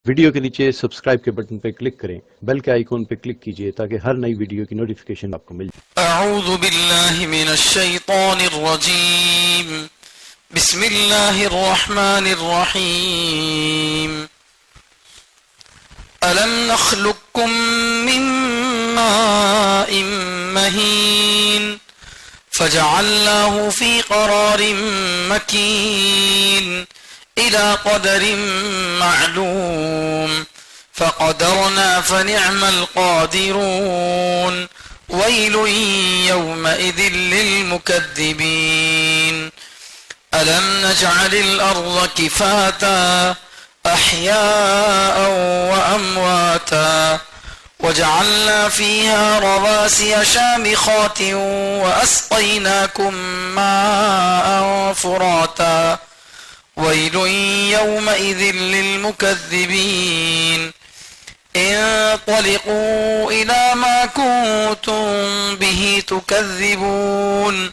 Video کے نیچے subscribe کے بٹن پہ کلک کریں، بیل کے آئیکن پہ کلک کیجئے تاکہ ہر نئی ویڈیو کی نوٹیفیکیشن آپ کو مل جائے۔ اعوذ باللہ من الشیطان الرجیم، بسم اللہ الرحمن الرحیم۔ ألم نخلقكم من ماء مهين فجعلناه في قرار مكين إلى قدر معلوم فقدرنا فنعم القادرون ويل يومئذ للمكذبين ألم نجعل الأرض كفاتا أحياء وأمواتا وجعلنا فيها رواسي شامخات وأسقيناكم ماء فراتا ويل يومئذ للمكذبين انطلقوا إلى ما كنتم به تكذبون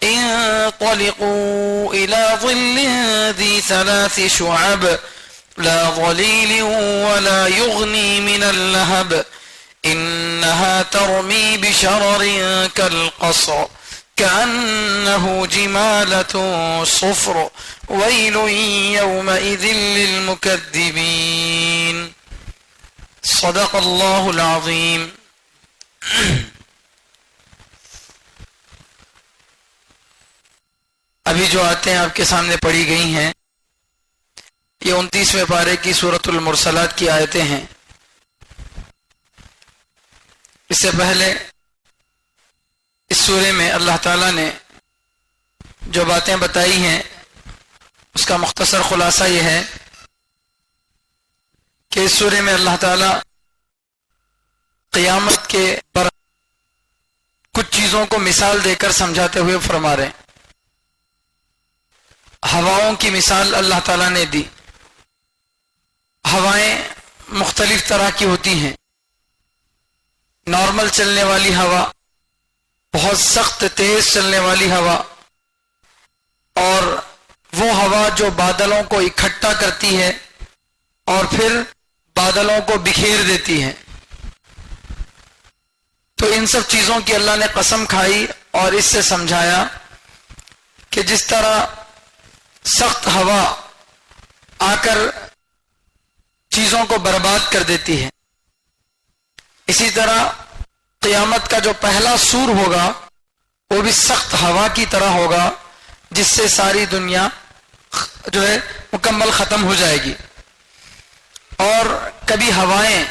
انطلقوا إلى ظل ذي 3 شعب لا ظليل ولا يغني من اللهب إنها ترمي بشرر كالقصر كأنه جمالة صفر ويل يومئذ للمكذبين صدق الله العظيم۔ ابھی جو آیتیں آپ کے سامنے پڑھی گئی ہیں یہ 29ویں پارے کی سورۃ المرسلات کی آیتیں ہیں۔ اس سے پہلے اس سورے میں اللہ تعالیٰ نے جو باتیں بتائی ہیں اس کا مختصر خلاصہ یہ ہے کہ اس سورے میں اللہ تعالیٰ قیامت کے پر کچھ چیزوں کو مثال دے کر سمجھاتے ہوئے فرما رہے ہیں۔ ہواؤں کی مثال اللہ تعالیٰ نے دی۔ ہوائیں مختلف طرح کی ہوتی ہیں، نارمل چلنے والی ہوا، بہت سخت تیز چلنے والی ہوا، اور وہ ہوا جو بادلوں کو اکٹھا کرتی ہے اور پھر بادلوں کو بکھیر دیتی ہے۔ تو ان سب چیزوں کی اللہ نے قسم کھائی اور اس سے سمجھایا کہ جس طرح سخت ہوا آ کر چیزوں کو برباد کر دیتی ہے، اسی طرح قیامت کا جو پہلا سور ہوگا وہ بھی سخت ہوا کی طرح ہوگا جس سے ساری دنیا جو ہے مکمل ختم ہو جائے گی۔ اور کبھی ہوائیں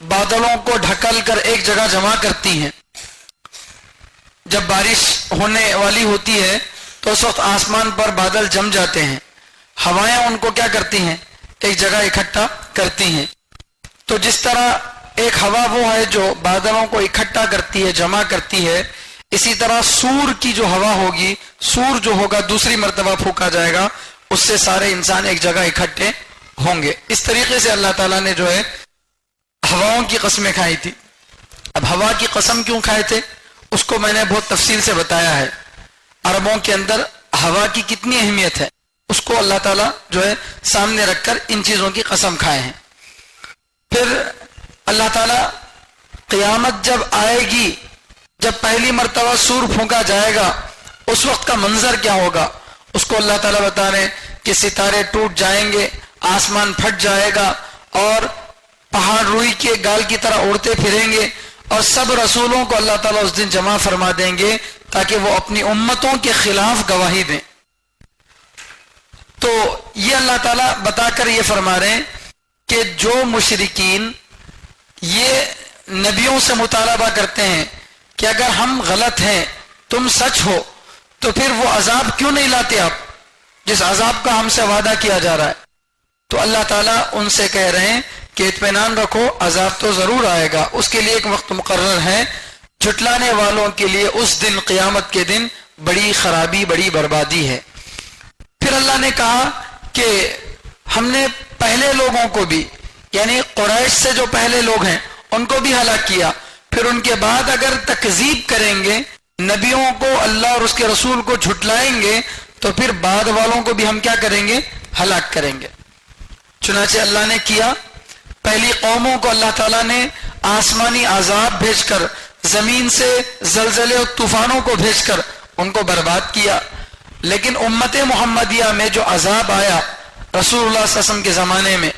بادلوں کو ڈھکل کر ایک جگہ جمع کرتی ہیں۔ جب بارش ہونے والی ہوتی ہے تو اس وقت آسمان پر بادل جم جاتے ہیں، ہوائیں ان کو کیا کرتی ہیں؟ ایک جگہ اکٹھا کرتی ہیں۔ تو جس طرح ایک ہوا وہ ہے جو بادلوں کو اکٹھا کرتی ہے، جمع کرتی ہے، اسی طرح سور کی جو ہوا ہوگی، سور جو ہوگا دوسری مرتبہ پھونکا جائے گا، اس سے سارے انسان ایک جگہ اکٹھے ہوں گے۔ اس طریقے سے اللہ تعالیٰ نے جو ہے ہواؤں کی قسمیں کھائی تھی۔ اب ہوا کی قسم کیوں کھائے تھے اس کو میں نے بہت تفصیل سے بتایا ہے۔ عربوں کے اندر ہوا کی کتنی اہمیت ہے اس کو اللہ تعالیٰ جو ہے سامنے رکھ کر ان چیزوں کی قسم کھائے ہیں۔ پھر اللہ تعالیٰ قیامت جب آئے گی، جب پہلی مرتبہ سور پھونکا جائے گا، اس وقت کا منظر کیا ہوگا اس کو اللہ تعالیٰ بتا رہے ہیں کہ ستارے ٹوٹ جائیں گے، آسمان پھٹ جائے گا، اور پہاڑ روئی کے گال کی طرح اڑتے پھریں گے، اور سب رسولوں کو اللہ تعالیٰ اس دن جمع فرما دیں گے تاکہ وہ اپنی امتوں کے خلاف گواہی دیں۔ تو یہ اللہ تعالیٰ بتا کر یہ فرما رہے ہیں کہ جو مشرکین یہ نبیوں سے مطالبہ کرتے ہیں کہ اگر ہم غلط ہیں تم سچ ہو تو پھر وہ عذاب کیوں نہیں لاتے آپ جس عذاب کا ہم سے وعدہ کیا جا رہا ہے، تو اللہ تعالیٰ ان سے کہہ رہے ہیں کہ اطمینان رکھو، عذاب تو ضرور آئے گا، اس کے لیے ایک وقت مقرر ہے۔ جھٹلانے والوں کے لیے اس دن، قیامت کے دن، بڑی خرابی، بڑی بربادی ہے۔ پھر اللہ نے کہا کہ ہم نے پہلے لوگوں کو بھی، یعنی قریش سے جو پہلے لوگ ہیں ان کو بھی ہلاک کیا، پھر ان کے بعد اگر تکذیب کریں گے، نبیوں کو، اللہ اور اس کے رسول کو جھٹلائیں گے، تو پھر بعد والوں کو بھی ہم کیا کریں گے؟ ہلاک کریں گے۔ چنانچہ اللہ نے کیا پہلی قوموں کو اللہ تعالیٰ نے آسمانی عذاب بھیج کر، زمین سے زلزلے اور طوفانوں کو بھیج کر ان کو برباد کیا. لیکن امت محمدیہ میں جو عذاب آیا رسول اللہ صلی اللہ علیہ وسلم کے زمانے میں،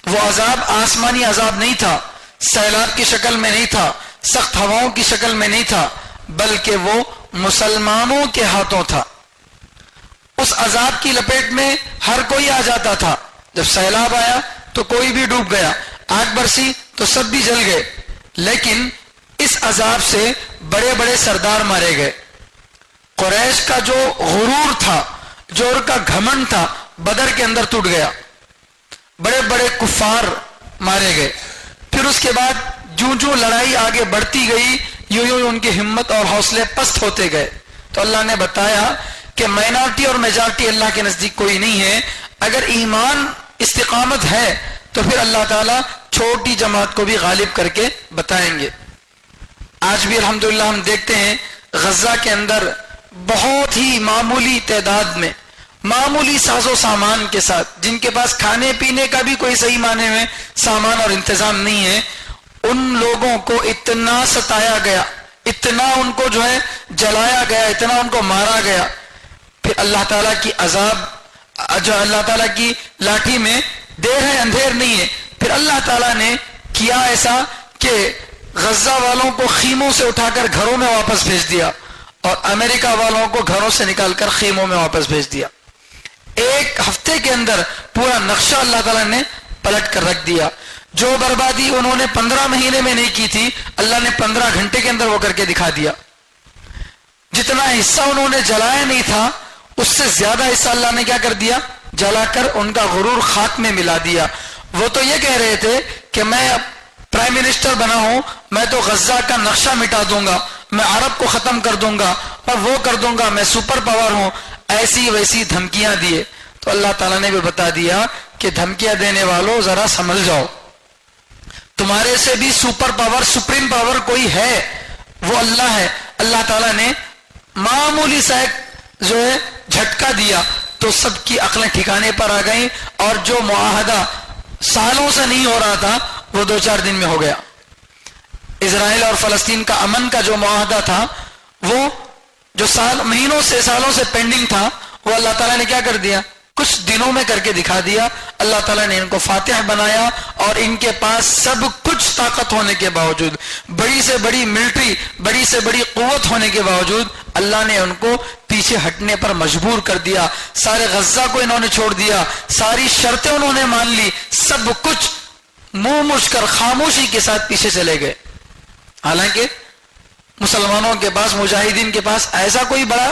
وہ عذاب آسمانی عذاب نہیں تھا، سیلاب کی شکل میں نہیں تھا، سخت ہواؤں کی شکل میں نہیں تھا، بلکہ وہ مسلمانوں کے ہاتھوں تھا. اس عذاب کی لپیٹ میں ہر کوئی آ جاتا تھا. جب سیلاب آیا تو کوئی بھی ڈوب گیا، آگ برسی تو سب بھی جل گئے. لیکن اس عذاب سے بڑے بڑے سردار مارے گئے. قریش کا جو غرور تھا، جو ان کا گھمنڈ تھا، بدر کے اندر ٹوٹ گیا. بڑے بڑے کفار مارے گئے. پھر اس کے بعد جوں لڑائی آگے بڑھتی گئی، یوں ان کی ہمت اور حوصلے پست ہوتے گئے. تو اللہ نے بتایا کہ مائنارٹی اور میجارٹی اللہ کے نزدیک کوئی نہیں ہے. اگر ایمان استقامت ہے تو پھر اللہ تعالیٰ چھوٹی جماعت کو بھی غالب کر کے بتائیں گے. آج بھی الحمدللہ ہم دیکھتے ہیں غزہ کے اندر بہت ہی معمولی تعداد میں، معمولی ساز و سامان کے ساتھ، جن کے پاس کھانے پینے کا بھی کوئی صحیح معنی میں سامان اور انتظام نہیں ہے، ان لوگوں کو اتنا ستایا گیا، اتنا ان کو جو ہے جلایا گیا، اتنا ان کو مارا گیا. پھر اللہ تعالیٰ کی عذاب، جو اللہ تعالیٰ کی لاٹھی میں دیر ہے اندھیر نہیں ہے. پھر اللہ تعالیٰ نے کیا ایسا کہ غزہ والوں کو خیموں سے اٹھا کر گھروں میں واپس بھیج دیا اور امریکہ والوں کو گھروں سے نکال کر خیموں میں واپس بھیج دیا. ایک ہفتے کے اندر پورا نقشہ اللہ تعالیٰ نے پلٹ کر رکھ دیا. جو بربادی انہوں نے 15 مہینے میں نہیں کی تھی، اللہ نے 15 گھنٹے کے اندر وہ کر کے دکھا دیا. جتنا حصہ انہوں نے جلایا نہیں تھا، اس سے زیادہ حصہ اللہ نے کیا کر دیا؟ جلا کر ان کا غرور خاک میں ملا دیا. وہ تو یہ کہہ رہے تھے کہ میں پرائم منسٹر بنا ہوں، میں تو غزہ کا نقشہ مٹا دوں گا، میں عرب کو ختم کر دوں گا اور وہ کر دوں گا، میں سپر پاور ہوں. ایسی ویسی دھمکیاں دیے. تو اللہ تعالیٰ نے بھی بتا دیا کہ دھمکیاں دینے والوں ذرا سمجھ جاؤ، تمہارے سے بھی سپر پاور، سپریم پاور کوئی ہے، وہ اللہ ہے. اللہ تعالیٰ نے معمولی سا ایک جو ہے جھٹکا دیا تو سب کی عقلیں ٹھکانے پر آ گئیں، اور جو معاہدہ سالوں سے نہیں ہو رہا تھا وہ 2-4 دن میں ہو گیا. اسرائیل اور فلسطین کا امن کا جو معاہدہ تھا، وہ جو مہینوں سے سالوں سے پینڈنگ تھا، وہ اللہ تعالیٰ نے کیا کر دیا؟ کچھ دنوں میں کر کے دکھا دیا. اللہ تعالیٰ نے ان کو فاتح بنایا، اور ان کے پاس سب کچھ طاقت ہونے کے باوجود، بڑی سے بڑی ملٹری، بڑی سے بڑی قوت ہونے کے باوجود، اللہ نے ان کو پیچھے ہٹنے پر مجبور کر دیا. سارے غزہ کو انہوں نے چھوڑ دیا، ساری شرطیں انہوں نے مان لی، سب کچھ منہ مچ کر خاموشی کے ساتھ پیچھے چلے گئے. حالانکہ مسلمانوں کے پاس، مجاہدین کے پاس ایسا کوئی بڑا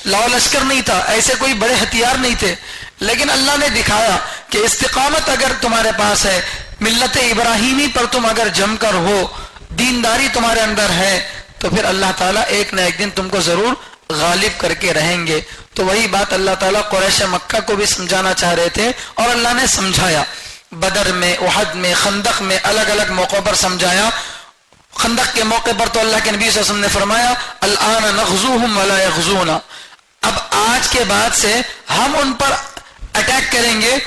لاؤ لشکر نہیں تھا، ایسے کوئی بڑے ہتھیار نہیں تھے، لیکن اللہ نے دکھایا کہ استقامت اگر تمہارے پاس ہے، ملت ابراہیمی پر تم اگر جم کر ہو، دینداری تمہارے اندر ہے، تو پھر اللہ تعالیٰ ایک نہ ایک دن تم کو ضرور غالب کر کے رہیں گے. تو وہی بات اللہ تعالیٰ قریش مکہ کو بھی سمجھانا چاہ رہے تھے، اور اللہ نے سمجھایا. بدر میں، احد میں، خندق میں، الگ الگ موقعوں پر سمجھایا. خندق کے موقع پر تو اللہ کے نبی صلی اللہ علیہ وسلم نے فرمایا الآن نغزوہم ولا یغزونا، اب آج کے بعد سے ہم ان پر اٹیک کریں گے،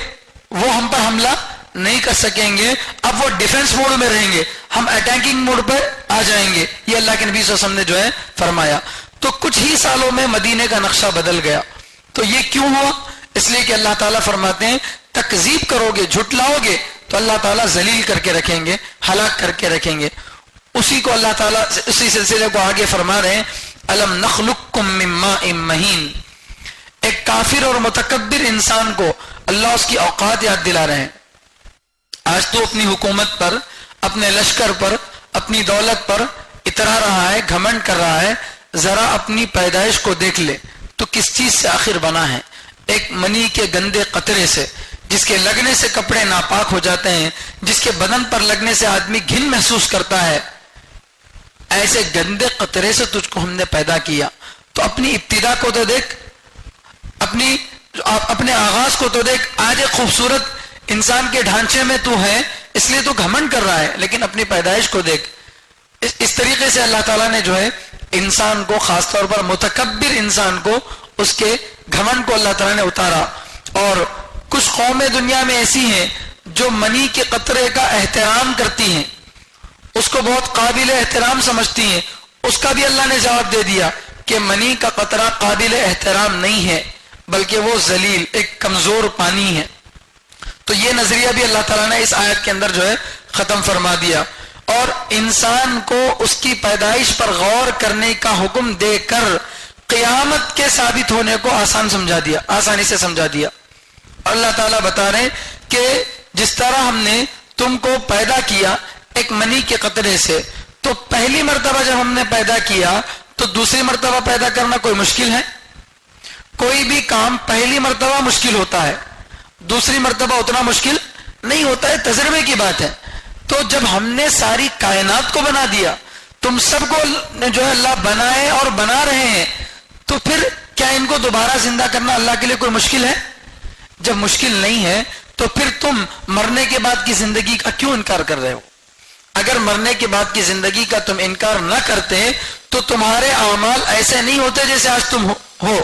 وہ ہم پر حملہ نہیں کر سکیں گے. اب وہ ڈیفنس موڈ میں رہیں گے، ہم اٹیکنگ موڈ پر آ جائیں گے. یہ اللہ کے نبی صلی اللہ علیہ وسلم نے جو ہے فرمایا. تو کچھ ہی سالوں میں مدینے کا نقشہ بدل گیا. تو یہ کیوں ہوا؟ اس لیے کہ اللہ تعالیٰ فرماتے ہیں تکذیب کرو گے، جھٹلاؤ گے تو اللہ تعالیٰ ذلیل کر کے رکھیں گے، ہلاک کر کے رکھیں گے. اسی کو اللہ تعالیٰ اسی سلسلے کو آگے فرما رہے ہیں الم نخلقکم من ماء مہین. ایک کافر اور متکبر انسان کو اللہ اس کی اوقات یاد دلا رہے ہیں. آج تو اپنی حکومت پر، اپنے لشکر پر، اپنی دولت پر اترا رہا ہے، گھمنڈ کر رہا ہے. ذرا اپنی پیدائش کو دیکھ لے تو کس چیز سے آخر بنا ہے؟ ایک منی کے گندے قطرے سے، جس کے لگنے سے کپڑے ناپاک ہو جاتے ہیں، جس کے بدن پر لگنے سے آدمی گھن محسوس کرتا ہے. ایسے گندے قطرے سے تجھ کو ہم نے پیدا کیا. تو اپنی ابتدا کو تو دیکھ، اپنے آغاز کو تو دیکھ. آج ایک خوبصورت انسان کے ڈھانچے میں تو ہے، اس لیے تو گھمنڈ کر رہا ہے، لیکن اپنی پیدائش کو دیکھ. اس طریقے سے اللہ تعالیٰ نے جو ہے انسان کو، خاص طور پر متکبر انسان کو، اس کے گھمنڈ کو اللہ تعالیٰ نے اتارا. اور کچھ قومیں دنیا میں ایسی ہیں جو منی کے قطرے کا احترام کرتی ہیں، اس کو بہت قابل احترام سمجھتی ہیں، اس کا بھی اللہ نے جواب دے دیا کہ منی کا قطرہ قابل احترام نہیں ہے، بلکہ وہ ذلیل ایک کمزور پانی ہے۔ تو یہ نظریہ بھی اللہ تعالیٰ نے اس آیت کے اندر جو ہے ختم فرما دیا، اور انسان کو اس کی پیدائش پر غور کرنے کا حکم دے کر قیامت کے ثابت ہونے کو آسانی سے سمجھا دیا۔ اللہ تعالیٰ بتا رہے ہیں کہ جس طرح ہم نے تم کو پیدا کیا ایک منی کے قطرے سے، تو پہلی مرتبہ جب ہم نے پیدا کیا تو دوسری مرتبہ پیدا کرنا کوئی مشکل ہے؟ کوئی بھی کام پہلی مرتبہ مشکل ہوتا ہے، دوسری مرتبہ اتنا مشکل نہیں ہوتا ہے، تجربے کی بات ہے۔ تو جب ہم نے ساری کائنات کو بنا دیا، تم سب کو جو ہے اللہ بنائے اور بنا رہے ہیں، تو پھر کیا ان کو دوبارہ زندہ کرنا اللہ کے لیے کوئی مشکل ہے؟ جب مشکل نہیں ہے تو پھر تم مرنے کے بعد کی زندگی کا کیوں انکار کر رہے ہو؟ اگر مرنے کے بعد کی زندگی کا تم انکار نہ کرتے تو تمہارے اعمال ایسے نہیں ہوتے جیسے آج تم ہو۔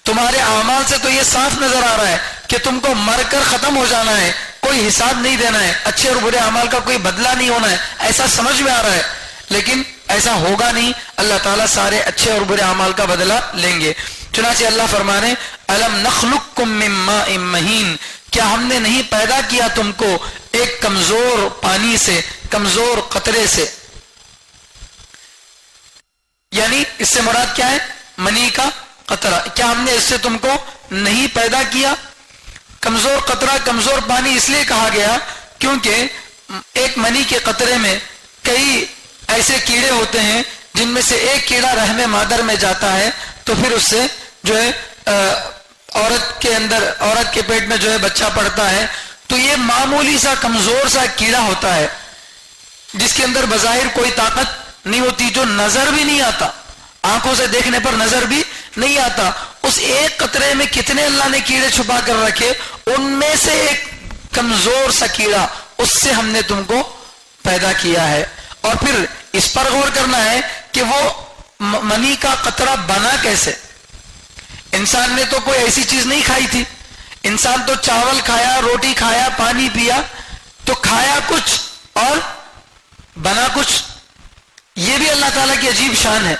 تمہارے اعمال سے تو یہ صاف نظر آ رہا ہے کہ تم کو مر کر ختم ہو جانا ہے، کوئی حساب نہیں دینا ہے، اچھے اور برے اعمال کا کوئی بدلہ نہیں ہونا ہے، ایسا سمجھ میں آ رہا ہے، لیکن ایسا ہوگا نہیں۔ اللہ تعالیٰ سارے اچھے اور برے اعمال کا بدلہ لیں گے۔ چنانچہ اللہ فرمانے الم نخلقکم من ماء مہین، کیا ہم نے نہیں پیدا کیا تم کو ایک کمزور پانی سے، کمزور قطرے سے؟ یعنی اس سے مراد کیا ہے؟ منی کا قطرہ۔ کیا ہم نے اس سے تم کو نہیں پیدا کیا؟ کمزور قطرہ، کمزور پانی اس لیے کہا گیا کیونکہ ایک منی کے قطرے میں کئی ایسے کیڑے ہوتے ہیں جن میں سے ایک کیڑا رحم مادر میں جاتا ہے تو پھر اس سے جو ہے عورت کے پیٹ میں جو ہے بچہ پڑتا ہے۔ تو یہ معمولی سا کمزور سا کیڑا ہوتا ہے جس کے اندر بظاہر کوئی طاقت نہیں ہوتی، جو نظر بھی نہیں آتا، آنکھوں سے دیکھنے پر نظر بھی نہیں آتا۔ اس ایک قطرے میں کتنے اللہ نے کیڑے چھپا کر رکھے، ان میں سے ایک کمزور سا کیڑا، اس سے ہم نے تم کو پیدا کیا ہے۔ اور پھر اس پر غور کرنا ہے کہ وہ منی کا قطرہ بنا کیسے؟ انسان نے تو کوئی ایسی چیز نہیں کھائی تھی، انسان تو چاول کھایا، روٹی کھایا، پانی پیا، تو کھایا کچھ اور بنا کچھ۔ یہ بھی اللہ تعالیٰ کی عجیب شان ہے۔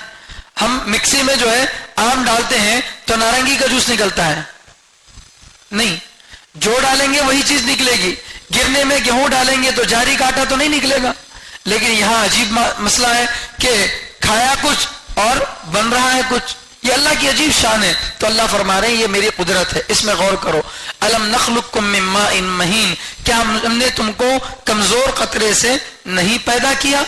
ہم مکسی میں جو ہے آم ڈالتے ہیں تو نارنگی کا جوس نکلتا ہے نہیں، جو ڈالیں گے وہی چیز نکلے گی۔ گرنے میں گیہوں ڈالیں گے تو جاری کا آٹا تو نہیں نکلے گا۔ لیکن یہاں عجیب مسئلہ ہے کہ کھایا کچھ اور بن رہا ہے کچھ۔ یہ اللہ کی عجیب شان ہے۔ تو اللہ فرما رہے ہیں یہ میری قدرت ہے، اس میں غور کرو۔ الم نخلقکم من ماء مہین، کیا ہم نے تم کو کمزور قطرے سے نہیں پیدا کیا؟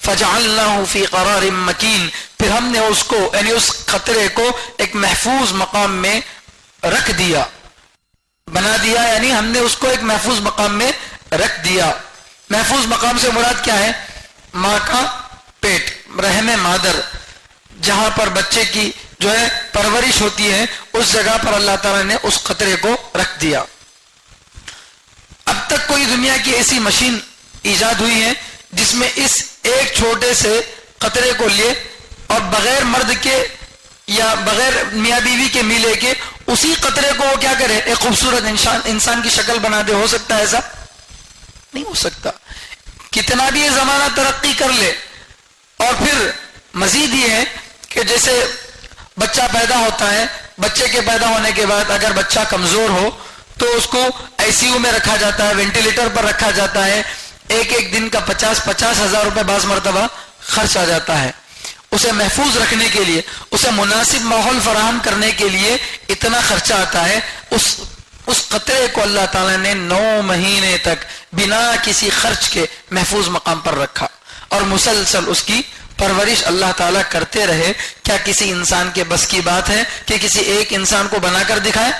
فجعلناہ فی قرار مکین، پھر ہم نے اس کو یعنی اس قطرے کو ایک محفوظ مقام میں رکھ دیا، بنا دیا، یعنی ہم نے اس کو ایک محفوظ مقام میں رکھ دیا۔ محفوظ مقام سے مراد کیا ہے؟ ماں کا پیٹ، رحم مادر، جہاں پر بچے کی جو ہے پرورش ہوتی ہے، اس جگہ پر اللہ تعالیٰ نے اس قطرے کو رکھ دیا۔ اب تک کوئی دنیا کی ایسی مشین ایجاد ہوئی ہے جس میں اس ایک چھوٹے سے قطرے کو لیے اور بغیر مرد کے یا بغیر میاں بیوی کے ملے کے اسی قطرے کو وہ کیا کرے، ایک خوبصورت انسان کی شکل بنا دے؟ ہو سکتا ہے ایسا؟ نہیں ہو سکتا۔ کتنا بھی یہ زمانہ ترقی کر لے، اور پھر مزید یہ ہے کہ جیسے بچہ پیدا ہوتا ہے، بچے کے پیدا ہونے کے بعد اگر بچہ کمزور ہو تو اس کو آئی سی یو میں رکھا جاتا ہے، وینٹیلیٹر پر رکھا جاتا ہے، ایک دن کا 50,000 ہزار روپے بعض مرتبہ خرچ آ جاتا ہے۔ اسے محفوظ رکھنے کے لیے، اسے مناسب ماحول فراہم کرنے کے لیے اتنا خرچہ آتا ہے۔ اس قطرے کو اللہ تعالیٰ نے 9 مہینے تک بنا کسی خرچ کے محفوظ مقام پر رکھا، اور مسلسل اس کی پرورش اللہ تعالیٰ کرتے رہے۔ کیا کسی انسان کے بس کی بات ہے کہ کسی ایک انسان کو بنا کر دکھائے؟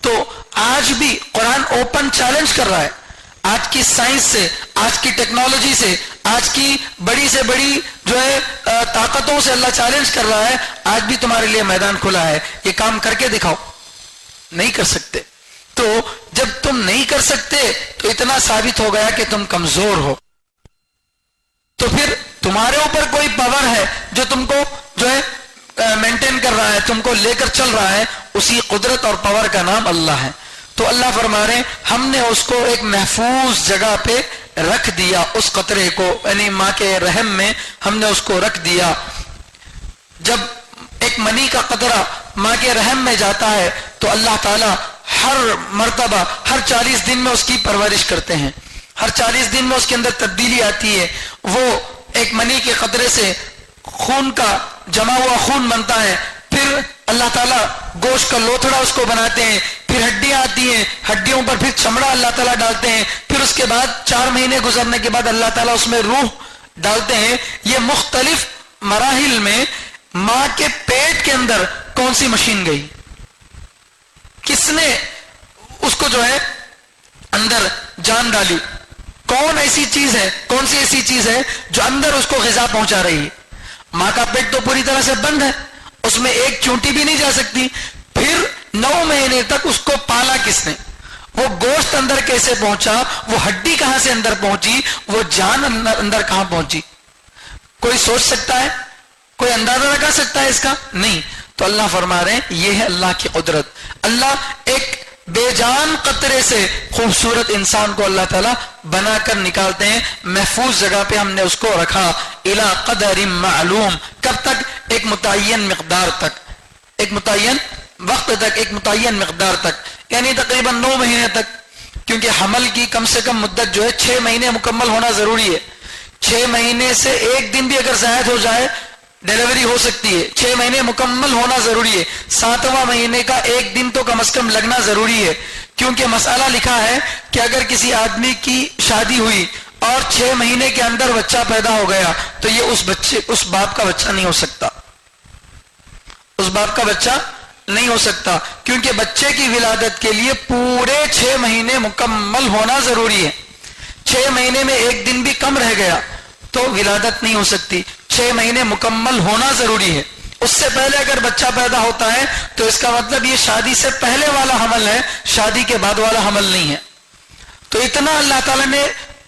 تو آج بھی قرآن اوپن چیلنج کر رہا ہے، آج کی سائنس سے، آج کی ٹیکنالوجی سے، آج کی بڑی سے بڑی جو ہے طاقتوں سے اللہ چیلنج کر رہا ہے، آج بھی تمہارے لیے میدان کھلا ہے، یہ کام کر کے دکھاؤ۔ نہیں کر سکتے۔ تو جب تم نہیں کر سکتے تو اتنا ثابت ہو گیا کہ تم کمزور ہو۔ تو پھر تمہارے اوپر کوئی پاور ہے جو تم کو جو ہے مینٹین کر رہا ہے، تم کو لے کر چل رہا ہے، اسی قدرت اور پاور کا نام اللہ ہے۔ تو اللہ فرما رہے ہیں ہم نے اس کو ایک محفوظ جگہ پہ رکھ دیا، اس قطرے کو، یعنی ماں کے رحم میں ہم نے اس کو رکھ دیا. جب ایک منی کا قطرہ ماں کے رحم میں جاتا ہے تو اللہ تعالیٰ ہر مرتبہ ہر 40 دن میں اس کی پرورش کرتے ہیں، ہر 40 دن میں اس کے اندر تبدیلی آتی ہے. وہ ایک منی کے قطرے سے خون کا جمع ہوا خون بنتا ہے، پھر اللہ تعالیٰ گوشت کا لوتھڑا اس کو بناتے ہیں، پھر ہڈیاں آتی ہیں، ہڈیوں پر پھر چمڑا اللہ تعالیٰ ڈالتے ہیں، پھر اس کے بعد 4 مہینے گزرنے کے بعد اللہ تعالیٰ اس میں روح ڈالتے ہیں. یہ مختلف مراحل میں ماں کے پیٹ کے اندر کون سی مشین گئی، کس نے اس کو جو ہے اندر جان ڈالی، کون ایسی چیز ہے، کون سی ایسی چیز ہے جو اندر اس کو غذا پہنچا رہی ہے. ماں کا پیٹ تو پوری طرح سے بند ہے، اس میں ایک چونٹی بھی نہیں جا سکتی. پھر 9 مہینے تک اس کو پالا کس نے، وہ گوشت اندر کیسے پہنچا، وہ ہڈی کہاں سے اندر پہنچی، وہ جان اندر کہاں پہنچی. کوئی سوچ سکتا ہے، کوئی اندازہ لگا سکتا ہے اس کا؟ نہیں. تو اللہ فرما رہے ہیں یہ ہے اللہ کی قدرت. اللہ ایک بے جان قطرے سے خوبصورت انسان کو اللہ تعالیٰ بنا کر نکالتے ہیں، محفوظ جگہ پہ ہم نے اس کو رکھا. الی قدر معلوم، کب تک؟ ایک متعین مقدار تک، ایک متعین وقت تک، ایک متعین مقدار تک، یعنی تقریباً 9 مہینے تک. کیونکہ حمل کی کم سے کم مدت جو ہے 6 مہینے مکمل ہونا ضروری ہے. 6 مہینے سے ایک دن بھی اگر زائد ہو جائے ڈیلیوری ہو سکتی ہے. 6 مہینے مکمل ہونا ضروری ہے. 7واں مہینے کا ایک دن تو کم از کم لگنا ضروری ہے. کیونکہ مسئلہ لکھا ہے کہ اگر کسی آدمی کی شادی ہوئی اور 6 مہینے کے اندر بچہ پیدا ہو گیا تو یہ اس باپ کا بچہ نہیں ہو سکتا، اس باپ کا بچہ نہیں ہو سکتا. کیونکہ بچے کی ولادت کے لیے پورے 6 مہینے مکمل ہونا ضروری ہے. 6 مہینے میں ایک دن بھی کم رہ گیا تو ولادت نہیں ہو سکتی. 6 مہینے مکمل ہونا ضروری ہے. اس سے پہلے اگر بچہ پیدا ہوتا ہے تو اس کا مطلب یہ شادی سے پہلے والا حمل ہے، شادی کے بعد والا حمل نہیں ہے. تو اتنا اللہ تعالیٰ نے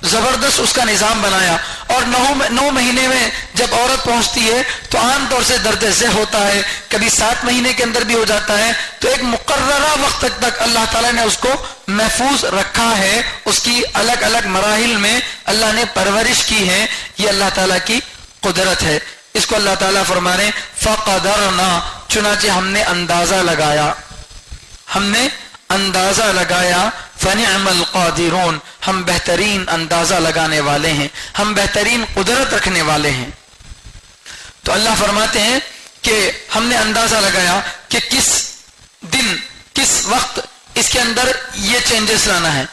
زبردست اس کا نظام بنایا. اور 9 مہینے میں جب عورت پہنچتی ہے تو عام طور سے درد ذہ ہوتا ہے، کبھی 7 مہینے کے اندر بھی ہو جاتا ہے. تو ایک مقررہ وقت تک اللہ تعالیٰ نے اس کو محفوظ رکھا ہے، اس کی الگ الگ مراحل میں اللہ نے پرورش کی ہے. یہ اللہ تعالیٰ کی قدرت ہے. اس کو اللہ تعالیٰ فرما رہے ہیں فقدرنا، چنانچہ ہم نے اندازہ لگایا، ہم نے اندازہ لگایا. فنعم القادرون، ہم بہترین اندازہ لگانے والے ہیں، ہم بہترین قدرت رکھنے والے ہیں. تو اللہ فرماتے ہیں کہ ہم نے اندازہ لگایا کہ کس دن کس وقت اس کے اندر یہ چینجز لانا ہے،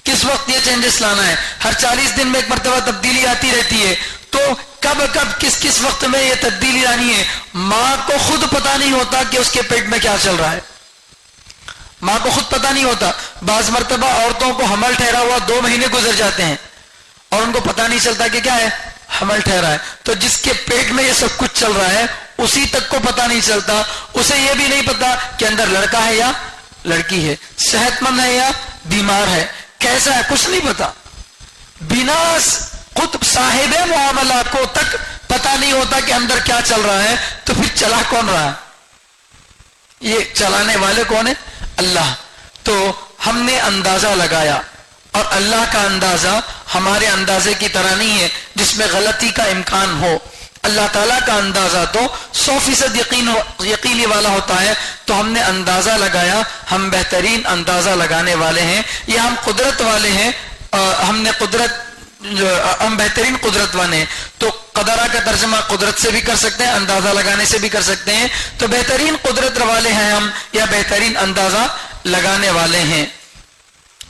کس وقت یہ چینجز لانا ہے. ہر 40 دن میں ایک مرتبہ تبدیلی آتی رہتی ہے. تو کب کس وقت میں یہ تبدیلی لانی ہے، ماں کو خود پتا نہیں ہوتا کہ اس کے پیٹ میں کیا چل رہا ہے. ماں کو خود پتا نہیں ہوتا. بعض مرتبہ عورتوں کو حمل ٹھہرا ہوا 2 مہینے گزر جاتے ہیں اور ان کو پتا نہیں چلتا کہ کیا ہے، حمل ٹھہرا ہے. تو جس کے پیٹ میں یہ سب کچھ چل رہا ہے اسی تک کو پتا نہیں چلتا. اسے یہ بھی نہیں پتا کہ اندر لڑکا ہے یا لڑکی ہے، صحت مند ہے یا بیمار ہے، کیسا ہے، کچھ نہیں پتا. بنا خود صاحب معاملہ کو تک پتا نہیں ہوتا کہ اندر کیا چل رہا ہے. تو پھر چلا کون رہا ہے؟ یہ چلانے والے کون ہے؟ اللہ. تو ہم نے اندازہ لگایا، اور اللہ کا اندازہ ہمارے اندازے کی طرح نہیں ہے جس میں غلطی کا امکان ہو. اللہ تعالیٰ کا اندازہ تو 100% یقینی والا ہوتا ہے. تو ہم نے اندازہ لگایا، ہم بہترین اندازہ لگانے والے ہیں، یا ہم قدرت والے ہیں. ہم بہترین قدرت والے ہیں. تو قدرہ کا ترجمہ قدرت سے بھی کر سکتے ہیں، اندازہ لگانے سے بھی کر سکتے ہیں. تو بہترین قدرت والے ہیں ہم، یا بہترین اندازہ لگانے والے ہیں.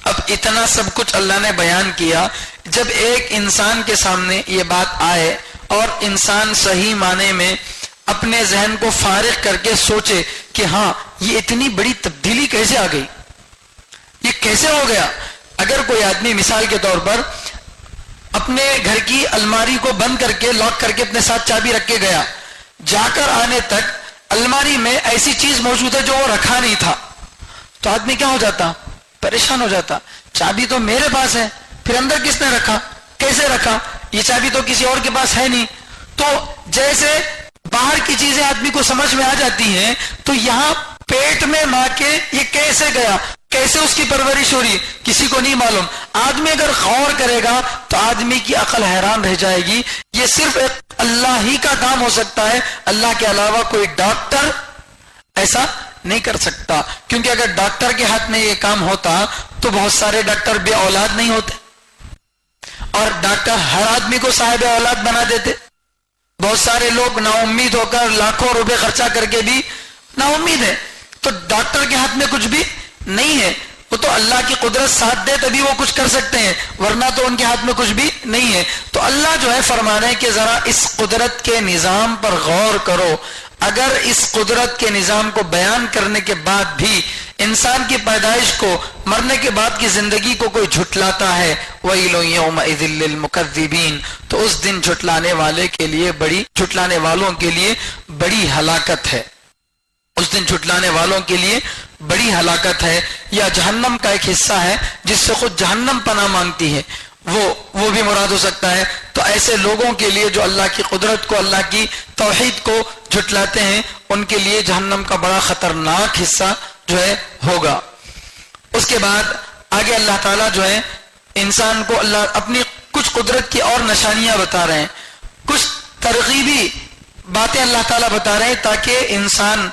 اب اتنا سب کچھ اللہ نے بیان کیا. جب ایک انسان کے سامنے یہ بات آئے اور انسان صحیح معنی میں اپنے ذہن کو فارغ کر کے سوچے کہ ہاں یہ اتنی بڑی تبدیلی کیسے آ گئی، یہ کیسے ہو گیا. اگر کوئی آدمی مثال کے طور پر اپنے گھر کی الماری کو بند کر کے لاک کر کے اپنے ساتھ چابی رکھ کے گیا، جا کر آنے تک الماری میں ایسی چیز موجود ہے جو وہ رکھا نہیں تھا، تو آدمی کیا ہو جاتا؟ پریشان ہو جاتا. چابی تو میرے پاس ہے، پھر اندر کس نے رکھا، کیسے رکھا، یہ چابی تو کسی اور کے پاس ہے نہیں. تو جیسے باہر کی چیزیں آدمی کو سمجھ میں آ جاتی ہیں، تو یہاں پیٹ میں ماں کے یہ کیسے گیا، کیسے اس کی پرورش ہو رہی کسی کو نہیں معلوم. آدمی اگر غور کرے گا تو آدمی کی عقل حیران رہ جائے گی. یہ صرف ایک اللہ ہی کا کام ہو سکتا ہے, اللہ کے علاوہ کوئی ڈاکٹر ایسا نہیں کر سکتا. کیونکہ اگر ڈاکٹر کے ہاتھ میں یہ کام ہوتا تو بہت سارے ڈاکٹر بے اولاد نہیں ہوتے, اور ڈاکٹر ہر آدمی کو صاحب اولاد بنا دیتے. بہت سارے لوگ نا امید ہو کر لاکھوں روپے خرچہ کر کے بھی نا امید ہے. تو ڈاکٹر کے ہاتھ میں کچھ بھی نہیں ہے, وہ تو اللہ کی قدرت ساتھ دے تبھی وہ کچھ کر سکتے ہیں, ورنہ تو ان کے ہاتھ میں کچھ بھی نہیں ہے. تو اللہ جو ہے فرما رہے ہیں کہ ذرا اس قدرت کے نظام پر غور کرو. اگر اس قدرت کے نظام کو بیان کرنے کے بعد بھی انسان کی پیدائش کو, مرنے کے بعد کی زندگی کو کوئی جھٹلاتا ہے, وَيْلٌ يَوْمَئِذٍ لِّلْمُكَذِّبِينَ, تو اس دن جھٹلانے والوں کے لیے بڑی ہلاکت ہے. اس دن جھٹلانے والوں کے لیے بڑی ہلاکت ہے. یا جہنم کا ایک حصہ ہے جس سے خود جہنم پناہ مانگتی ہے, وہ بھی مراد ہو سکتا ہے. تو ایسے لوگوں کے لیے جو اللہ کی قدرت کو, اللہ کی توحید کو جھٹلاتے ہیں, ان کے لیے جہنم کا بڑا خطرناک حصہ جو ہے ہوگا. اس کے بعد آگے اللہ تعالیٰ جو ہے انسان کو اللہ اپنی کچھ قدرت کی اور نشانیاں بتا رہے ہیں, کچھ ترغیبی باتیں اللہ تعالیٰ بتا رہے ہیں تاکہ انسان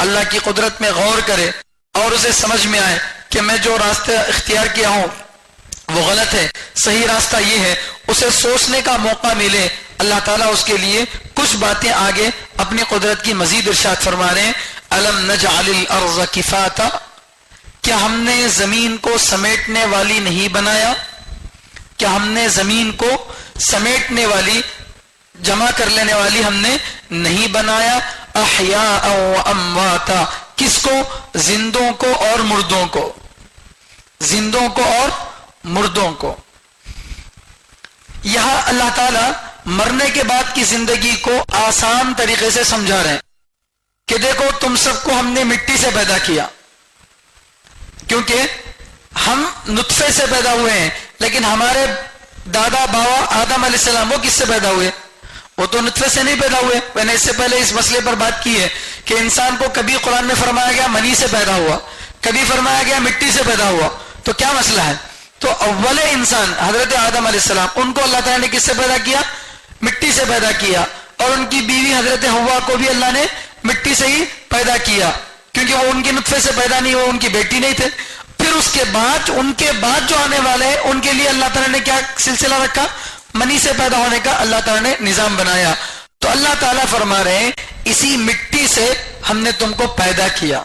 اللہ کی قدرت میں غور کرے اور اسے سمجھ میں آئے کہ میں جو راستہ اختیار کیا ہوں وہ غلط ہے, صحیح راستہ یہ ہے. اسے سوچنے کا موقع ملے. اللہ تعالیٰ اس کے لیے کچھ باتیں آگے اپنی قدرت کی مزید ارشاد فرما رہے ہیں. الم نجعل الارض کفاتا, کیا ہم نے زمین کو سمیٹنے والی نہیں بنایا؟ کیا ہم نے زمین کو سمیٹنے والی, جمع کر لینے والی ہم نے نہیں بنایا؟ احیاء و امواتا, کس کو؟ زندوں کو اور مردوں کو, زندوں کو اور مردوں کو. یہاں اللہ تعالیٰ مرنے کے بعد کی زندگی کو آسان طریقے سے سمجھا رہے ہیں کہ دیکھو تم سب کو ہم نے مٹی سے پیدا کیا, کیونکہ ہم نطفے سے پیدا ہوئے ہیں, لیکن ہمارے دادا باوا آدم علیہ السلام وہ کس سے پیدا ہوئے؟ وہ تو نطفے سے نہیں پیدا ہوئے. میں نے اس سے پہلے اس مسئلے پر بات کی ہے کہ انسان کو کبھی قرآن میں فرمایا گیا منی سے پیدا ہوا, کبھی فرمایا گیا مٹی سے پیدا ہوا. تو کیا مسئلہ ہے؟ تو اول انسان حضرت آدم علیہ السلام, ان کو اللہ تعالیٰ نے کس سے پیدا کیا؟ مٹی سے پیدا کیا. اور ان کی بیوی حضرت حوا کو بھی اللہ نے مٹی سے ہی پیدا کیا, کیونکہ وہ ان کے نطفے سے پیدا نہیں, وہ ان کی بیٹی نہیں تھے. پھر اس کے بعد ان کے بعد جو آنے والے ہیں ان کے لیے اللہ تعالیٰ نے کیا سلسلہ رکھا؟ منی سے پیدا ہونے کا اللہ تعالیٰ نے نظام بنایا. تو اللہ تعالیٰ فرما رہے ہیں اسی مٹی سے ہم نے تم کو پیدا کیا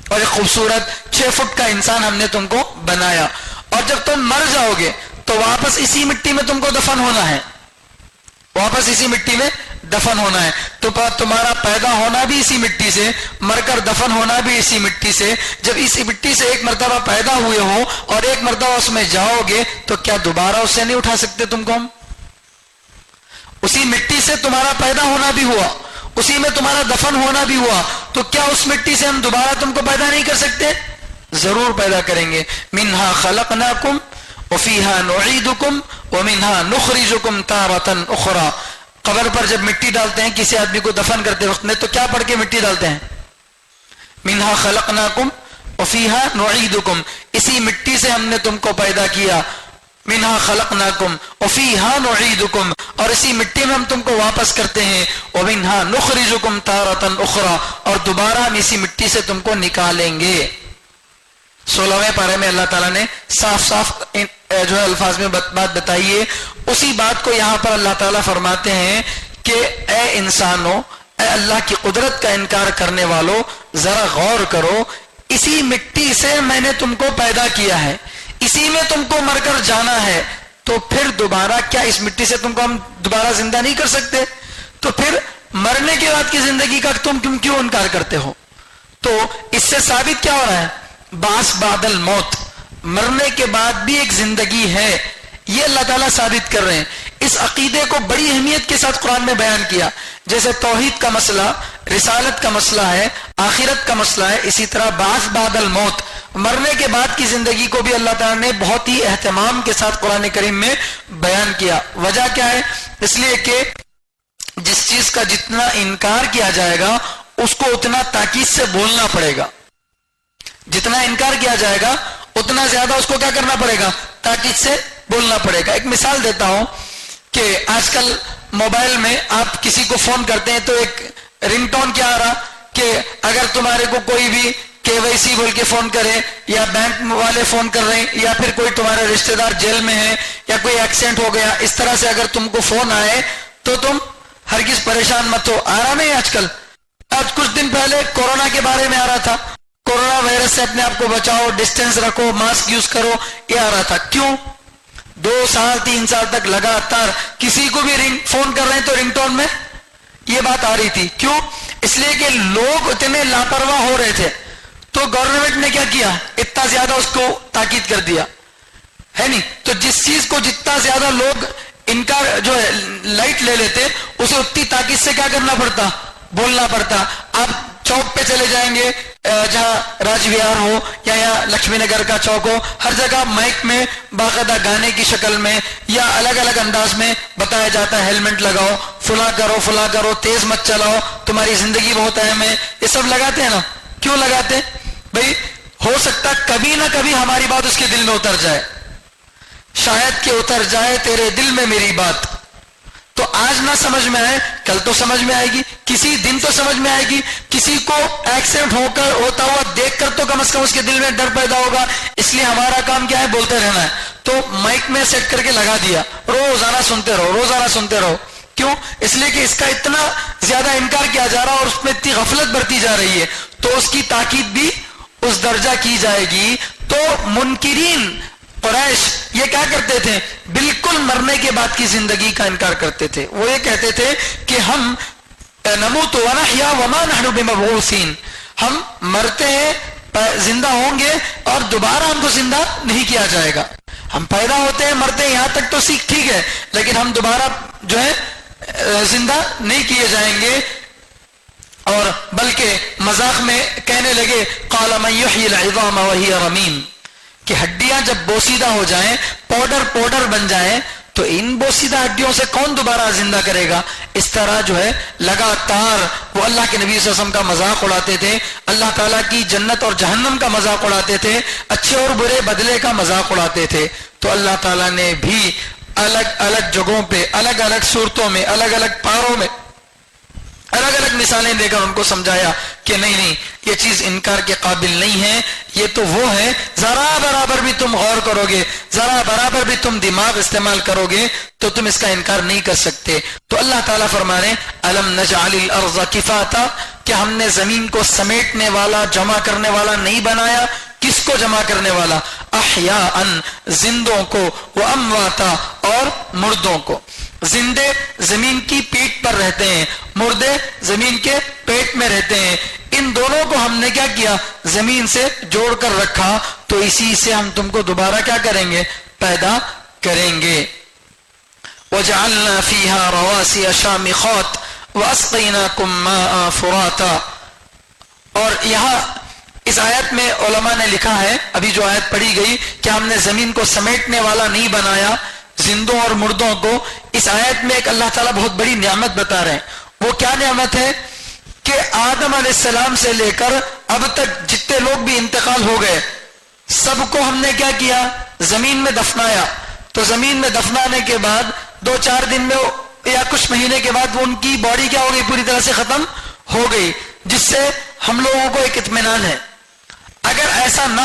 اور ایک خوبصورت 6 فٹ کا انسان ہم نے تم کو بنایا, اور جب تم مر جاؤ گے تو واپس اسی مٹی میں تم کو دفن ہونا ہے, واپس اسی مٹی میں دفن ہونا ہے. تو تمہارا پیدا ہونا بھی اسی مٹی سے, مر کر دفن ہونا بھی اسی مٹی سے. جب اسی مٹی سے ایک مرتبہ پیدا ہوئے ہو اور ایک مرتبہ اس میں جاؤ گے تو کیا دوبارہ اس سے نہیں اٹھا سکتے تم کو ہم؟ اسی مٹی سے تمہارا پیدا ہونا بھی ہوا, اسی میں تمہارا دفن ہونا بھی ہوا, تو کیا اس مٹی سے ہم دوبارہ تم کو پیدا نہیں کر سکتے؟ ضرور پیدا کریں گے. منہا خلقناکم وفیہا نعیدکم ومنہا نخرجکم تارۃ اخری. قبر پر جب مٹی ڈالتے ہیں کسی آدمی کو دفن کرتے وقت میں تو کیا پڑھ کے مٹی ڈالتے ہیں؟ منہا خلقناکم وفیہا نعیدکم, اسی مٹی سے ہم نے تم کو پیدا کیا. منہا خلقناکم وفیہا نعیدکم, اور اسی مٹی میں ہم تم کو واپس کرتے ہیں. ومنہا نخرجکم تارۃ اخری, اور دوبارہ ہم اسی مٹی سے تم کو نکالیں گے. 16ویں پارے میں اللہ تعالیٰ نے صاف صاف جو ہے الفاظ میں بات بتائی ہے. اسی بات کو یہاں پر اللہ تعالیٰ فرماتے ہیں کہ اے انسانوں, اے اللہ کی قدرت کا انکار کرنے والوں, ذرا غور کرو, اسی مٹی سے میں نے تم کو پیدا کیا ہے, اسی میں تم کو مر کر جانا ہے, تو پھر دوبارہ کیا اس مٹی سے تم کو ہم دوبارہ زندہ نہیں کر سکتے؟ تو پھر مرنے کے بعد کی زندگی کا تم کیوں انکار کرتے ہو؟ تو اس سے ثابت کیا ہو رہا ہے؟ بعث بعد الموت, مرنے کے بعد بھی ایک زندگی ہے, یہ اللہ تعالیٰ ثابت کر رہے ہیں. اس عقیدے کو بڑی اہمیت کے ساتھ قرآن میں بیان کیا. جیسے توحید کا مسئلہ, رسالت کا مسئلہ ہے, آخرت کا مسئلہ ہے, اسی طرح بعث بعد الموت, مرنے کے بعد کی زندگی کو بھی اللہ تعالیٰ نے بہت ہی اہتمام کے ساتھ قرآن کریم میں بیان کیا. وجہ کیا ہے؟ اس لیے کہ جس چیز کا جتنا انکار کیا جائے گا اس کو اتنا تاکید سے بولنا پڑے گا. جتنا انکار کیا جائے گا اتنا زیادہ اس کو کیا کرنا پڑے گا؟ تاکید سے بولنا پڑے گا. ایک مثال دیتا ہوں کہ آج کل موبائل میں آپ کسی کو فون کرتے ہیں تو ایک رنگ ٹون کیا آ رہا کہ اگر تمہارے کو کوئی بھی KYC بول کے فون کرے یا بینک والے فون کر رہے ہیں یا پھر کوئی تمہارے رشتہ دار جیل میں ہے یا کوئی ایکسیڈنٹ ہو گیا، اس طرح سے اگر تم کو فون آئے تو تم ہرگز پریشان مت ہو. آ رہا نہیں آج کل؟ آج کچھ دن پہلے کورونا کے بارے میں آ رہا تھا، کورونا وائرس سے اپنے آپ کو بچاؤ، ڈسٹینس رکھو، ماسک یوز کرو، یہ آ رہا تھا. کیوں 2 سال 3 سال تک لگاتار کسی کو بھی فون کر رہے ہیں تو رنگ ٹون میں یہ بات آ رہی تھی. کیوں؟ اس لیے کہ لوگ اتنے لاپرواہ ہو رہے تھے تو گورنمنٹ نے کیا کیا؟ اتنا زیادہ اس کو تاکید کر دیا ہے نہیں. تو جس چیز کو جتنا زیادہ لوگ ان کا جو ہے لائٹ لے لیتے اسے اتنی تاکید سے کیا کرنا پڑتا؟ بولنا پڑتا. آپ چوک پہ چلے جائیں گے جہاں راج وہار ہو یا لکشمی نگر کا چوک ہو، ہر جگہ مائک میں باقاعدہ گانے کی شکل میں یا الگ الگ انداز میں بتایا جاتا ہے ہیلمٹ لگاؤ، فلاں کرو، تیز مت چلاؤ، تمہاری زندگی بہت اہم ہے. یہ سب لگاتے ہیں نا. کیوں لگاتے ہیں بھائی؟ ہو سکتا کبھی نہ کبھی ہماری بات اس کے دل میں اتر جائے، شاید کہ اتر جائے تیرے دل میں میری بات. تو آج نہ سمجھ میں آئے کل تو سمجھ میں آئے گی، کسی دن تو سمجھ میں آئے گی. کسی کو ایکسیڈنٹ ہوتا ہوا دیکھ کر تو کم از کم اس کے دل میں ڈر پیدا ہوگا. اس لیے ہمارا کام کیا ہے؟ بولتے رہنا ہے. تو مائک میں سیٹ کر کے لگا دیا، روزانہ سنتے رہو. کیوں؟ اس لیے کہ اس کا اتنا زیادہ انکار کیا جا رہا اور اس میں اتنی غفلت برتی جا رہی ہے تو اس کی تاکید بھی اس درجہ کی جائے گی. تو منکرین قریش یہ کیا کرتے تھے؟ بالکل مرنے کے بعد کی زندگی کا انکار کرتے تھے. وہ یہ کہتے تھے کہ ہم نموت ونحیا وما نحن بمبعوثین، ہم مرتے ہیں زندہ ہوں گے اور دوبارہ ہم کو زندہ نہیں کیا جائے گا. ہم پیدا ہوتے ہیں مرتے ہیں یہاں تک تو سیکھ ٹھیک ہے، لیکن ہم دوبارہ جو ہے زندہ نہیں کیے جائیں گے. اور بلکہ مذاق میں کہنے لگے قال من یحیی العظام وہی رمیم، کہ ہڈیاں جب بوسیدہ ہو جائیں، پاؤڈر بن جائیں تو ان بوسیدہ ہڈیوں سے کون دوبارہ زندہ کرے گا؟ اس طرح جو ہے لگاتار وہ اللہ کے نبی صلی اللہ علیہ وسلم کا مذاق اڑاتے تھے، اللہ تعالیٰ کی جنت اور جہنم کا مذاق اڑاتے تھے، اچھے اور برے بدلے کا مذاق اڑاتے تھے. تو اللہ تعالیٰ نے بھی الگ الگ جگہوں پہ، الگ الگ صورتوں میں، الگ الگ پاروں میں الگ الگ مثالیں دے کر ان کو سمجھایا کہ نہیں یہ چیز انکار کے قابل نہیں ہے. یہ تو وہ ہے ذرا برابر بھی تم غور کرو گے، ذرا برابر بھی تم دماغ استعمال کرو گے تو تم اس کا انکار نہیں کر سکتے. تو اللہ تعالیٰ فرما رہے الم نجعل الارض کفاتا، کہ ہم نے زمین کو سمیٹنے والا، جمع کرنے والا نہیں بنایا. کس کو جمع کرنے والا؟ احیاء، زندوں کو، وامواتا، اور مردوں کو. زندے زمین کی پیٹھ پر رہتے ہیں، مردے زمین کے پیٹ میں رہتے ہیں. ان دونوں کو ہم نے کیا کیا؟ زمین سے جوڑ کر رکھا. تو اسی سے ہم تم کو دوبارہ کیا کریں گے؟ پیدا کریں گے. وَجَعَلْنَا فِيهَا رَوَاسِيَ شَامِخَاتٍ وَأَسْقَيْنَاكُمْ مَاءً فُرَاتًا. اور یہاں اس آیت میں علماء نے لکھا ہے، ابھی جو آیت پڑھی گئی کہ ہم نے زمین کو سمیٹنے والا نہیں بنایا، زندوں اور مردوں کو. اس آیت میں ایک اللہ تعالیٰ بہت بڑی نعمت بتا رہے ہیں. وہ کیا نعمت ہے؟ کہ آدم علیہ السلام سے لے کر اب تک جتنے لوگ بھی انتقال ہو گئے سب کو ہم نے کیا کیا؟ زمین میں دفنایا. تو زمین میں دفنانے کے بعد 2-4 دن میں یا کچھ مہینے کے بعد ان کی باڈی کیا ہو گئی؟ پوری طرح سے ختم ہو گئی، جس سے ہم لوگوں کو ایک اطمینان ہے. اگر ایسا نہ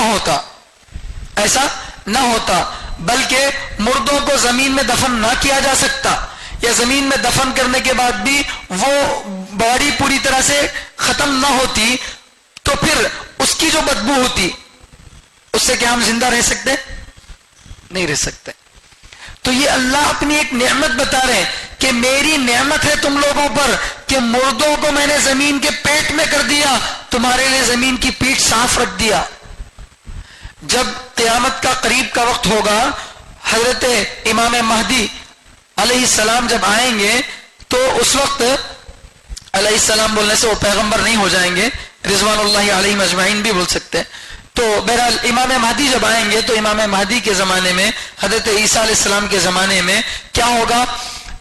ہوتا بلکہ مردوں کو زمین میں دفن نہ کیا جا سکتا یا زمین میں دفن کرنے کے بعد بھی وہ باڈی پوری طرح سے ختم نہ ہوتی تو پھر اس کی جو بدبو ہوتی اس سے کیا ہم زندہ رہ سکتے؟ نہیں رہ سکتے. تو یہ اللہ اپنی ایک نعمت بتا رہے ہیں کہ میری نعمت ہے تم لوگوں پر کہ مردوں کو میں نے زمین کے پیٹ میں کر دیا، تمہارے لیے زمین کی پیٹھ صاف رکھ دیا. جب قیامت کا قریب کا وقت ہوگا، حضرت امام مہدی علیہ السلام جب آئیں گے تو اس وقت علیہ السلام بولنے سے وہ پیغمبر نہیں ہو جائیں گے، رضوان اللہ علیہ مجمعین بھی بول سکتے ہیں. تو بہرحال امام مہدی جب آئیں گے تو امام مہدی کے زمانے میں، حضرت عیسیٰ علیہ السلام کے زمانے میں کیا ہوگا؟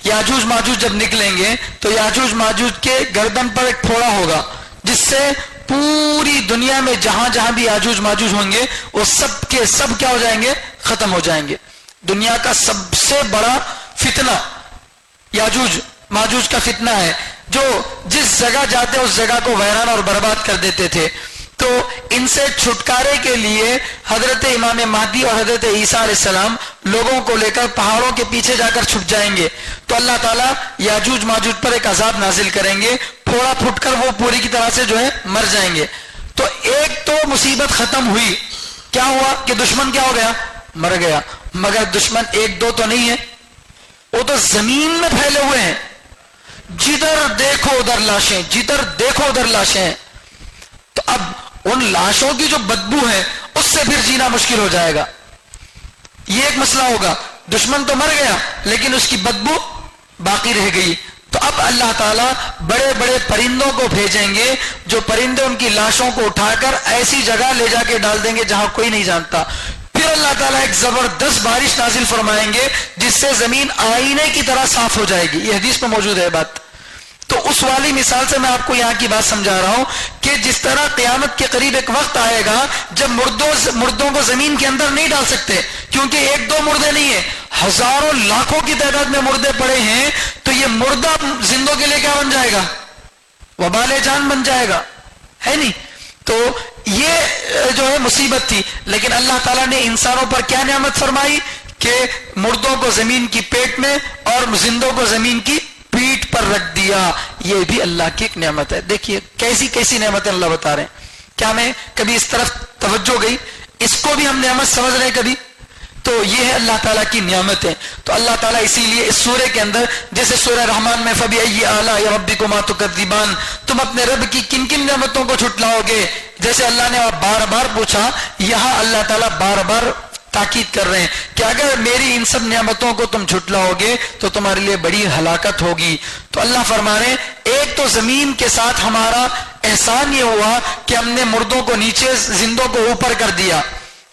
یاجوج ماجوج جب نکلیں گے تو یاجوج ماجوج کے گردن پر ایک پھوڑا ہوگا جس سے پوری دنیا میں جہاں جہاں بھی یاجوج ماجوج ہوں گے وہ سب کے سب کیا ہو جائیں گے؟ ختم ہو جائیں گے. دنیا کا سب سے بڑا فتنہ یاجوج ماجوج کا فتنہ ہے، جو جس جگہ جاتے اس جگہ کو ویران اور برباد کر دیتے تھے. تو ان سے چھٹکارے کے لیے حضرت امام مہدی اور حضرت عیسیٰ علیہ السلام لوگوں کو لے کر پہاڑوں کے پیچھے جا کر چھپ جائیں گے. تو اللہ تعالیٰ یاجوج ماجوج پر ایک عذاب نازل کریں گے، پھوڑا پھوٹ کر وہ پوری کی طرح سے جو ہے مر جائیں گے. تو ایک تو مصیبت ختم ہوئی، کیا ہوا کہ دشمن کیا ہو گیا؟ مر گیا. مگر دشمن ایک دو تو نہیں ہے، وہ تو زمین میں پھیلے ہوئے ہیں، جدھر دیکھو ادھر لاشیں، جدھر دیکھو ادھر لاشیں ہیں. تو اب ان لاشوں کی جو بدبو ہے اس سے پھر جینا مشکل ہو جائے گا. یہ ایک مسئلہ ہوگا، دشمن تو مر گیا لیکن اس کی بدبو باقی رہ گئی. تو اب اللہ تعالیٰ بڑے بڑے پرندوں کو بھیجیں گے، جو پرندے ان کی لاشوں کو اٹھا کر ایسی جگہ لے جا کے ڈال دیں گے جہاں کوئی نہیں جانتا. پھر اللہ تعالیٰ ایک زبردست بارش نازل فرمائیں گے جس سے زمین آئینے کی طرح صاف ہو جائے گی. یہ حدیث میں موجود ہے بات. تو اس والی مثال سے میں آپ کو یہاں کی بات سمجھا رہا ہوں کہ جس طرح قیامت کے قریب ایک وقت آئے گا جب مردوں کو زمین کے اندر نہیں ڈال سکتے، کیونکہ ایک دو مردے نہیں ہیں، ہزاروں لاکھوں کی تعداد میں مردے پڑے ہیں. تو یہ مردہ زندوں کے لیے کیا بن جائے گا؟ وبال جان بن جائے گا، ہے نہیں؟ تو یہ جو ہے مصیبت تھی. لیکن اللہ تعالیٰ نے انسانوں پر کیا نعمت فرمائی کہ مردوں کو زمین کی پیٹ میں اور زندوں کو زمین کی پیٹ پر رکھ دیا. یہ بھی اللہ کی ایک نعمت ہے. دیکھیے کیسی کیسی نعمتیں اللہ بتا رہے ہیں. کیا ہمیں کبھی اس طرف توجہ گئی؟ اس کو بھی ہم نعمت سمجھ رہے ہیں کبھی؟ تو یہ ہے اللہ تعالیٰ کی نعمت ہے. تو اللہ تعالیٰ اسی لیے اس سورے کے اندر، جیسے سورہ رحمان میں فَبِأَيِّ آلَاءِ رَبِّكُمَا تُكَذِّبَانِ، تم اپنے رب کی کن کن نعمتوں کو جھٹلاؤ گے، جیسے اللہ نے بار بار پوچھا، یہاں اللہ تعالیٰ بار بار تاکید کر رہے ہیں کہ اگر میری ان سب نعمتوں کو تم جھٹلاؤ گے تو تمہارے لیے بڑی ہلاکت ہوگی. تو اللہ فرما رہے ہیں ایک تو زمین کے ساتھ ہمارا احسان یہ ہوا کہ ہم نے مردوں کو نیچے، زندوں کو اوپر کر دیا،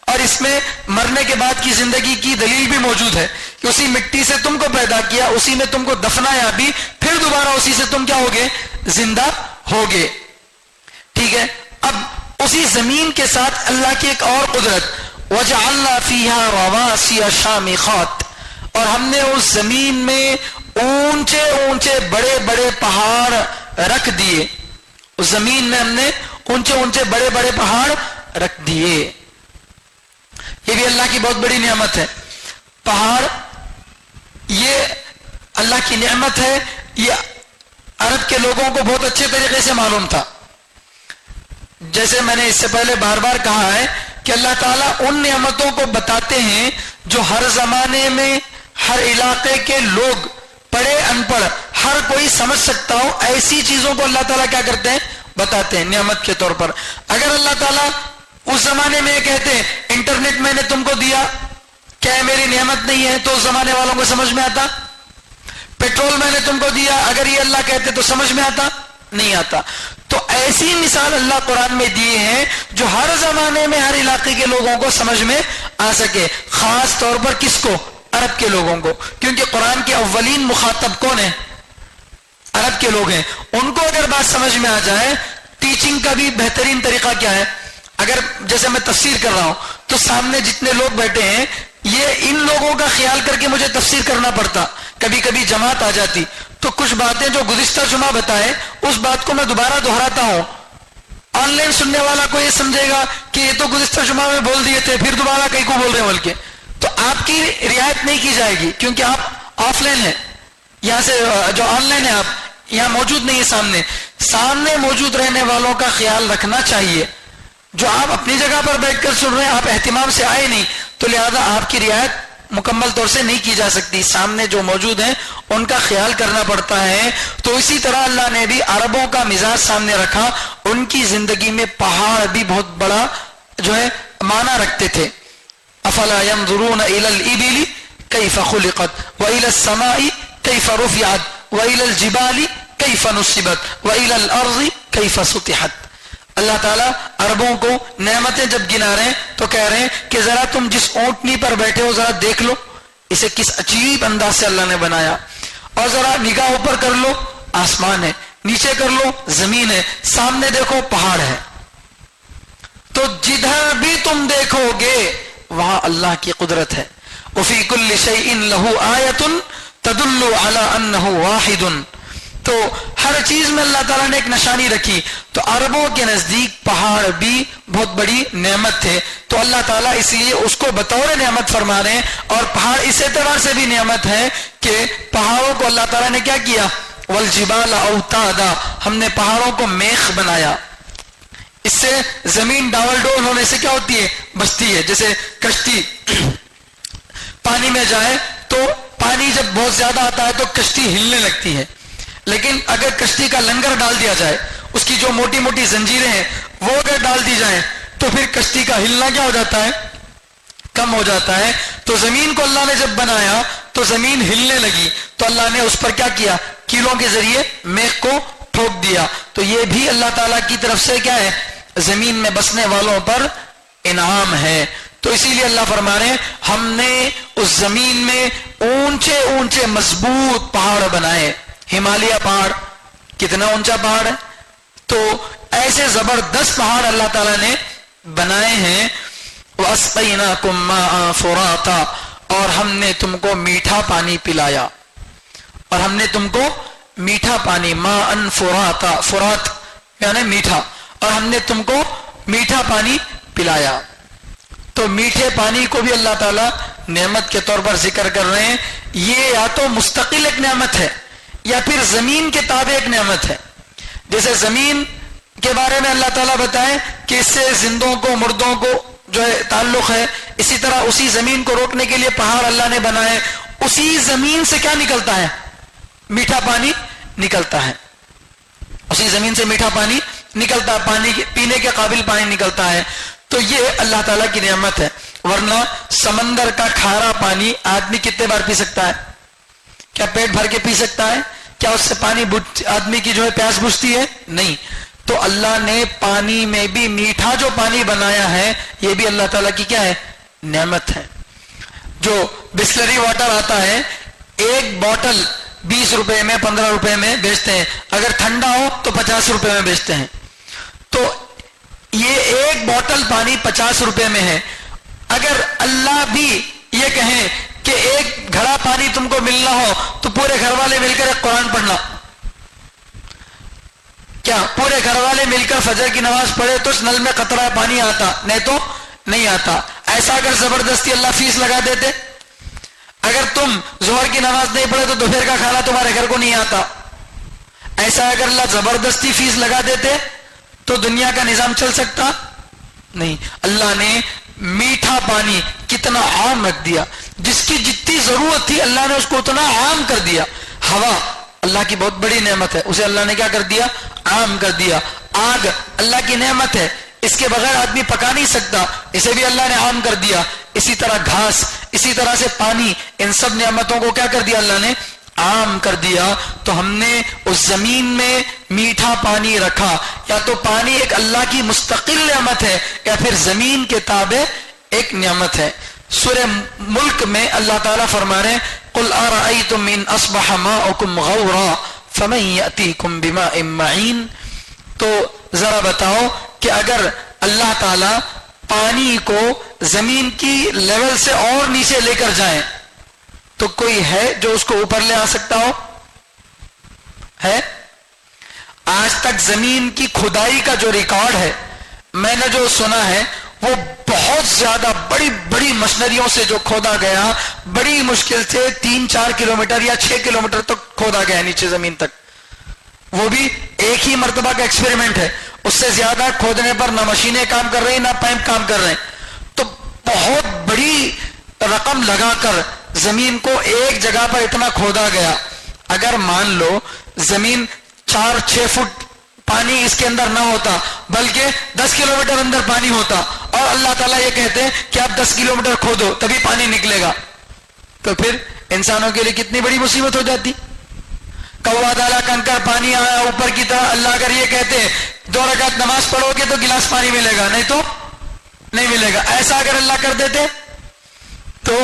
اور اس میں مرنے کے بعد کی زندگی کی دلیل بھی موجود ہے کہ اسی مٹی سے تم کو پیدا کیا، اسی میں تم کو دفنایا بھی، پھر دوبارہ اسی سے تم کیا ہوگے؟ زندہ ہوگے. ٹھیک ہے. اب اسی زمین کے ساتھ اللہ کی ایک اور قدرت، وَجَعَلْنَا فِيهَا رَوَاسِيَ شَامِخَاتٍ، اور ہم نے اس زمین میں اونچے اونچے بڑے بڑے پہاڑ رکھ دیے. اس زمین میں ہم نے اونچے اونچے بڑے بڑے پہاڑ رکھ دیے. یہ بھی اللہ کی بہت بڑی نعمت ہے. پہاڑ یہ اللہ کی نعمت ہے. یہ عرب کے لوگوں کو بہت اچھے طریقے سے معلوم تھا. جیسے میں نے اس سے پہلے بار بار کہا ہے کہ اللہ تعالیٰ ان نعمتوں کو بتاتے ہیں جو ہر زمانے میں ہر علاقے کے لوگ، پڑھے ان پڑھ، ہر کوئی سمجھ سکتا ہو، ایسی چیزوں کو اللہ تعالیٰ کیا کرتے ہیں؟ بتاتے ہیں نعمت کے طور پر. اگر اللہ تعالیٰ اس زمانے میں یہ کہتے ہیں انٹرنیٹ میں نے تم کو دیا، کیا یہ میری نعمت نہیں ہے؟ تو اس زمانے والوں کو سمجھ میں آتا. پیٹرول میں نے تم کو دیا، اگر یہ اللہ کہتے تو سمجھ میں آتا؟ نہیں آتا. تو ایسی مثال اللہ قرآن میں دیے ہیں جو ہر زمانے میں ہر علاقے کے لوگوں کو سمجھ میں آ سکے. خاص طور پر کس کو؟ عرب کے لوگوں کو، کیونکہ قرآن کے اولین مخاطب کون ہیں؟ عرب کے لوگ ہیں. ان کو اگر بات سمجھ میں آ جائے، ٹیچنگ کا بھی بہترین طریقہ کیا ہے؟ اگر جیسے میں تفسیر کر رہا ہوں تو سامنے جتنے لوگ بیٹھے ہیں، یہ ان لوگوں کا خیال کر کے مجھے تفسیر کرنا پڑتا. کبھی کبھی جماعت آ جاتی تو کچھ باتیں جو گزشتہ جمعہ بتائے اس بات کو میں دوبارہ دہراتا ہوں. آن لائن سننے والا کو یہ سمجھے گا کہ یہ تو گزشتہ جمعہ میں بول دیے تھے، پھر دوبارہ کہیں کو بول رہے ہیں بلکہ. تو آپ کی رعایت نہیں کی جائے گی کیونکہ آپ آف لائن ہیں. یہاں سے جو آن لائن ہے آپ یہاں موجود نہیں ہے. سامنے موجود رہنے والوں کا خیال رکھنا چاہیے. جو آپ اپنی جگہ پر بیٹھ کر سن رہے ہیں، آپ اہتمام سے آئے نہیں، تو لہذا آپ کی رعایت مکمل طور سے نہیں کی جا سکتی. سامنے جو موجود ہیں ان کا خیال کرنا پڑتا ہے. تو اسی طرح اللہ نے بھی عربوں کا مزاج سامنے رکھا. ان کی زندگی میں پہاڑ بھی بہت بڑا جو ہے معنی رکھتے تھے. افلا ينظرون الى الابل كيف خلقت والى السماء كيف رفعت والى الجبال كيف نصبت والى الارض كيف سطحت. اللہ تعالیٰ عربوں کو نعمتیں جب گنا رہے ہیں تو کہہ رہے ہیں کہ ذرا تم جس اونٹنی پر بیٹھے ہو ذرا دیکھ لو اسے کس عجیب انداز سے اللہ نے بنایا. اور ذرا نگاہ اوپر کر لو، آسمان ہے، نیچے کر لو زمین ہے، سامنے دیکھو پہاڑ ہے. تو جدھر بھی تم دیکھو گے وہاں اللہ کی قدرت ہے. وفی کل شیء لہ آیۃ تدل علی انہ واحد. تو ہر چیز میں اللہ تعالیٰ نے ایک نشانی رکھی. تو عربوں کے نزدیک پہاڑ بھی بہت بڑی نعمت تھے, تو اللہ تعالیٰ اس لیے اس کو بطور نعمت فرما رہے ہیں. اور پہاڑ اس اعتبار سے بھی نعمت ہے کہ پہاڑوں کو اللہ تعالیٰ نے کیا کیا, والجبال اوتادا, ہم نے پہاڑوں کو میخ بنایا. اس سے زمین ڈاول ڈول ہونے سے کیا ہوتی ہے, بچتی ہے. جیسے کشتی پانی میں جائے تو پانی جب بہت زیادہ آتا ہے تو کشتی ہلنے لگتی ہے, لیکن اگر کشتی کا لنگر ڈال دیا جائے, اس کی جو موٹی موٹی زنجیریں ہیں وہ اگر ڈال دی جائیں تو پھر کشتی کا ہلنا کیا ہو جاتا ہے, کم ہو جاتا ہے. تو زمین کو اللہ نے جب بنایا تو زمین ہلنے لگی, تو اللہ نے اس پر کیا کیا, کیلوں کے ذریعے میخ کو ٹھوک دیا. تو یہ بھی اللہ تعالیٰ کی طرف سے کیا ہے, زمین میں بسنے والوں پر انعام ہے. تو اسی لیے اللہ فرما رہے ہیں ہم نے اس زمین میں اونچے اونچے مضبوط پہاڑ بنائے. ہمالیہ پہاڑ کتنا اونچا پہاڑ ہے, تو ایسے زبردست پہاڑ اللہ تعالیٰ نے بنائے ہیں. وَأَسْقَيْنَاكُمْ مَاءً فُرَاتًا, اور ہم نے تم کو میٹھا پانی پلایا, اور ہم نے تم کو میٹھا پانی, ماءً فُرَاتًا, فرات یعنی میٹھا, اور ہم نے تم کو میٹھا پانی پلایا. تو میٹھے پانی کو بھی اللہ تعالیٰ نعمت کے طور پر ذکر کر رہے ہیں. یہ یا تو مستقل ایک نعمت ہے یا پھر زمین کے تابع ایک نعمت ہے. جیسے زمین کے بارے میں اللہ تعالیٰ بتائیں کہ اس سے زندوں کو مردوں کو جو ہے تعلق ہے, اسی طرح اسی زمین کو روکنے کے لیے پہاڑ اللہ نے بنائے. اسی زمین سے کیا نکلتا ہے, میٹھا پانی نکلتا ہے. اسی زمین سے میٹھا پانی نکلتا ہے, پانی پینے کے قابل پانی نکلتا ہے. تو یہ اللہ تعالیٰ کی نعمت ہے. ورنہ سمندر کا کھارا پانی آدمی کتنے بار پی سکتا ہے, کیا پیٹ بھر کے پی سکتا ہے, کیا اس سے پانی آدمی کی جو ہے پیاس بجھتی ہے, نہیں. تو اللہ نے پانی میں بھی میٹھا جو پانی بنایا ہے یہ بھی اللہ تعالیٰ کی کیا ہے, نعمت ہے. جو بسلری واٹر آتا ہے ایک بوٹل 20 روپے میں 15 روپے میں بیچتے ہیں, اگر ٹھنڈا ہو تو 50 روپے میں بیچتے ہیں. تو یہ ایک بوٹل پانی 50 روپے میں ہے. اگر اللہ بھی یہ کہیں کہ ایک گھڑا پانی تم کو ملنا ہو تو پورے گھر والے مل کر ایک قرآن پڑھنا, کیا پورے گھر والے مل کر فجر کی نماز پڑھے تو اس نل میں قطرہ پانی آتا, نہیں تو نہیں آتا. ایسا اگر زبردستی اللہ فیس لگا دیتے, اگر تم ظہر کی نماز نہیں پڑھے تو دوپہر کا کھانا تمہارے گھر کو نہیں آتا, ایسا اگر اللہ زبردستی فیس لگا دیتے تو دنیا کا نظام چل سکتا نہیں. اللہ نے میٹھا پانی کتنا عام رکھ دیا, جس کی جتنی ضرورت تھی اللہ نے اس کو اتنا عام کر دیا. ہوا اللہ کی بہت بڑی نعمت ہے, اسے اللہ نے کیا کر دیا, عام کر دیا. آگ اللہ کی نعمت ہے, اس کے بغیر آدمی پکا نہیں سکتا, اسے بھی اللہ نے عام کر دیا. اسی طرح گھاس, اسی طرح سے پانی, ان سب نعمتوں کو کیا کر دیا اللہ نے, عام کر دیا. تو ہم نے اس زمین میں میٹھا پانی رکھا. یا تو پانی ایک اللہ کی مستقل نعمت ہے یا پھر زمین کے تابع ایک نعمت ہے. سورہ ملک میں اللہ تعالیٰ فرما رہے ہیں قُلْ أَرَأَيْتُمْ إِنْ أَصْبَحَ مَاؤُكُمْ غَوْرًا فَمَنْ يَأْتِيكُمْ بِمَاءٍ مَعِينٍ. تو ذرا بتاؤ کہ اگر اللہ تعالیٰ پانی کو زمین کی لیول سے اور نیچے لے کر جائیں تو کوئی ہے جو اس کو اوپر لے آ سکتا ہو, ہے؟ آج تک زمین کی کھدائی کا جو ریکارڈ ہے, میں نے جو سنا ہے وہ بہت زیادہ بڑی بڑی مشنریوں سے جو کھودا گیا, بڑی مشکل سے 3-4 کلومیٹر یا 6 کلومیٹر تک کھودا گیا نیچے زمین تک. وہ بھی ایک ہی مرتبہ کا ایکسپیریمنٹ ہے, اس سے زیادہ کھودنے پر نہ مشینیں کام کر رہی نہ پائپ کام کر رہے ہیں. تو بہت بڑی رقم لگا کر زمین کو ایک جگہ پر اتنا کھودا گیا. اگر مان لو زمین 4-6 فٹ پانی اس کے اندر نہ ہوتا بلکہ 10 کلومیٹر اندر پانی ہوتا, اور اللہ تعالیٰ یہ کہتے ہیں کہ آپ 10 کلومیٹر کھودو تبھی پانی نکلے گا, تو پھر انسانوں کے لیے کتنی بڑی مصیبت ہو جاتی. کوا دالا کنکر پانی آیا اوپر کی طرح, اللہ اگر یہ کہتے 2 رکعت نماز پڑھو گے تو گلاس پانی ملے گا, نہیں تو نہیں ملے گا. ایسا اگر اللہ کر دیتے تو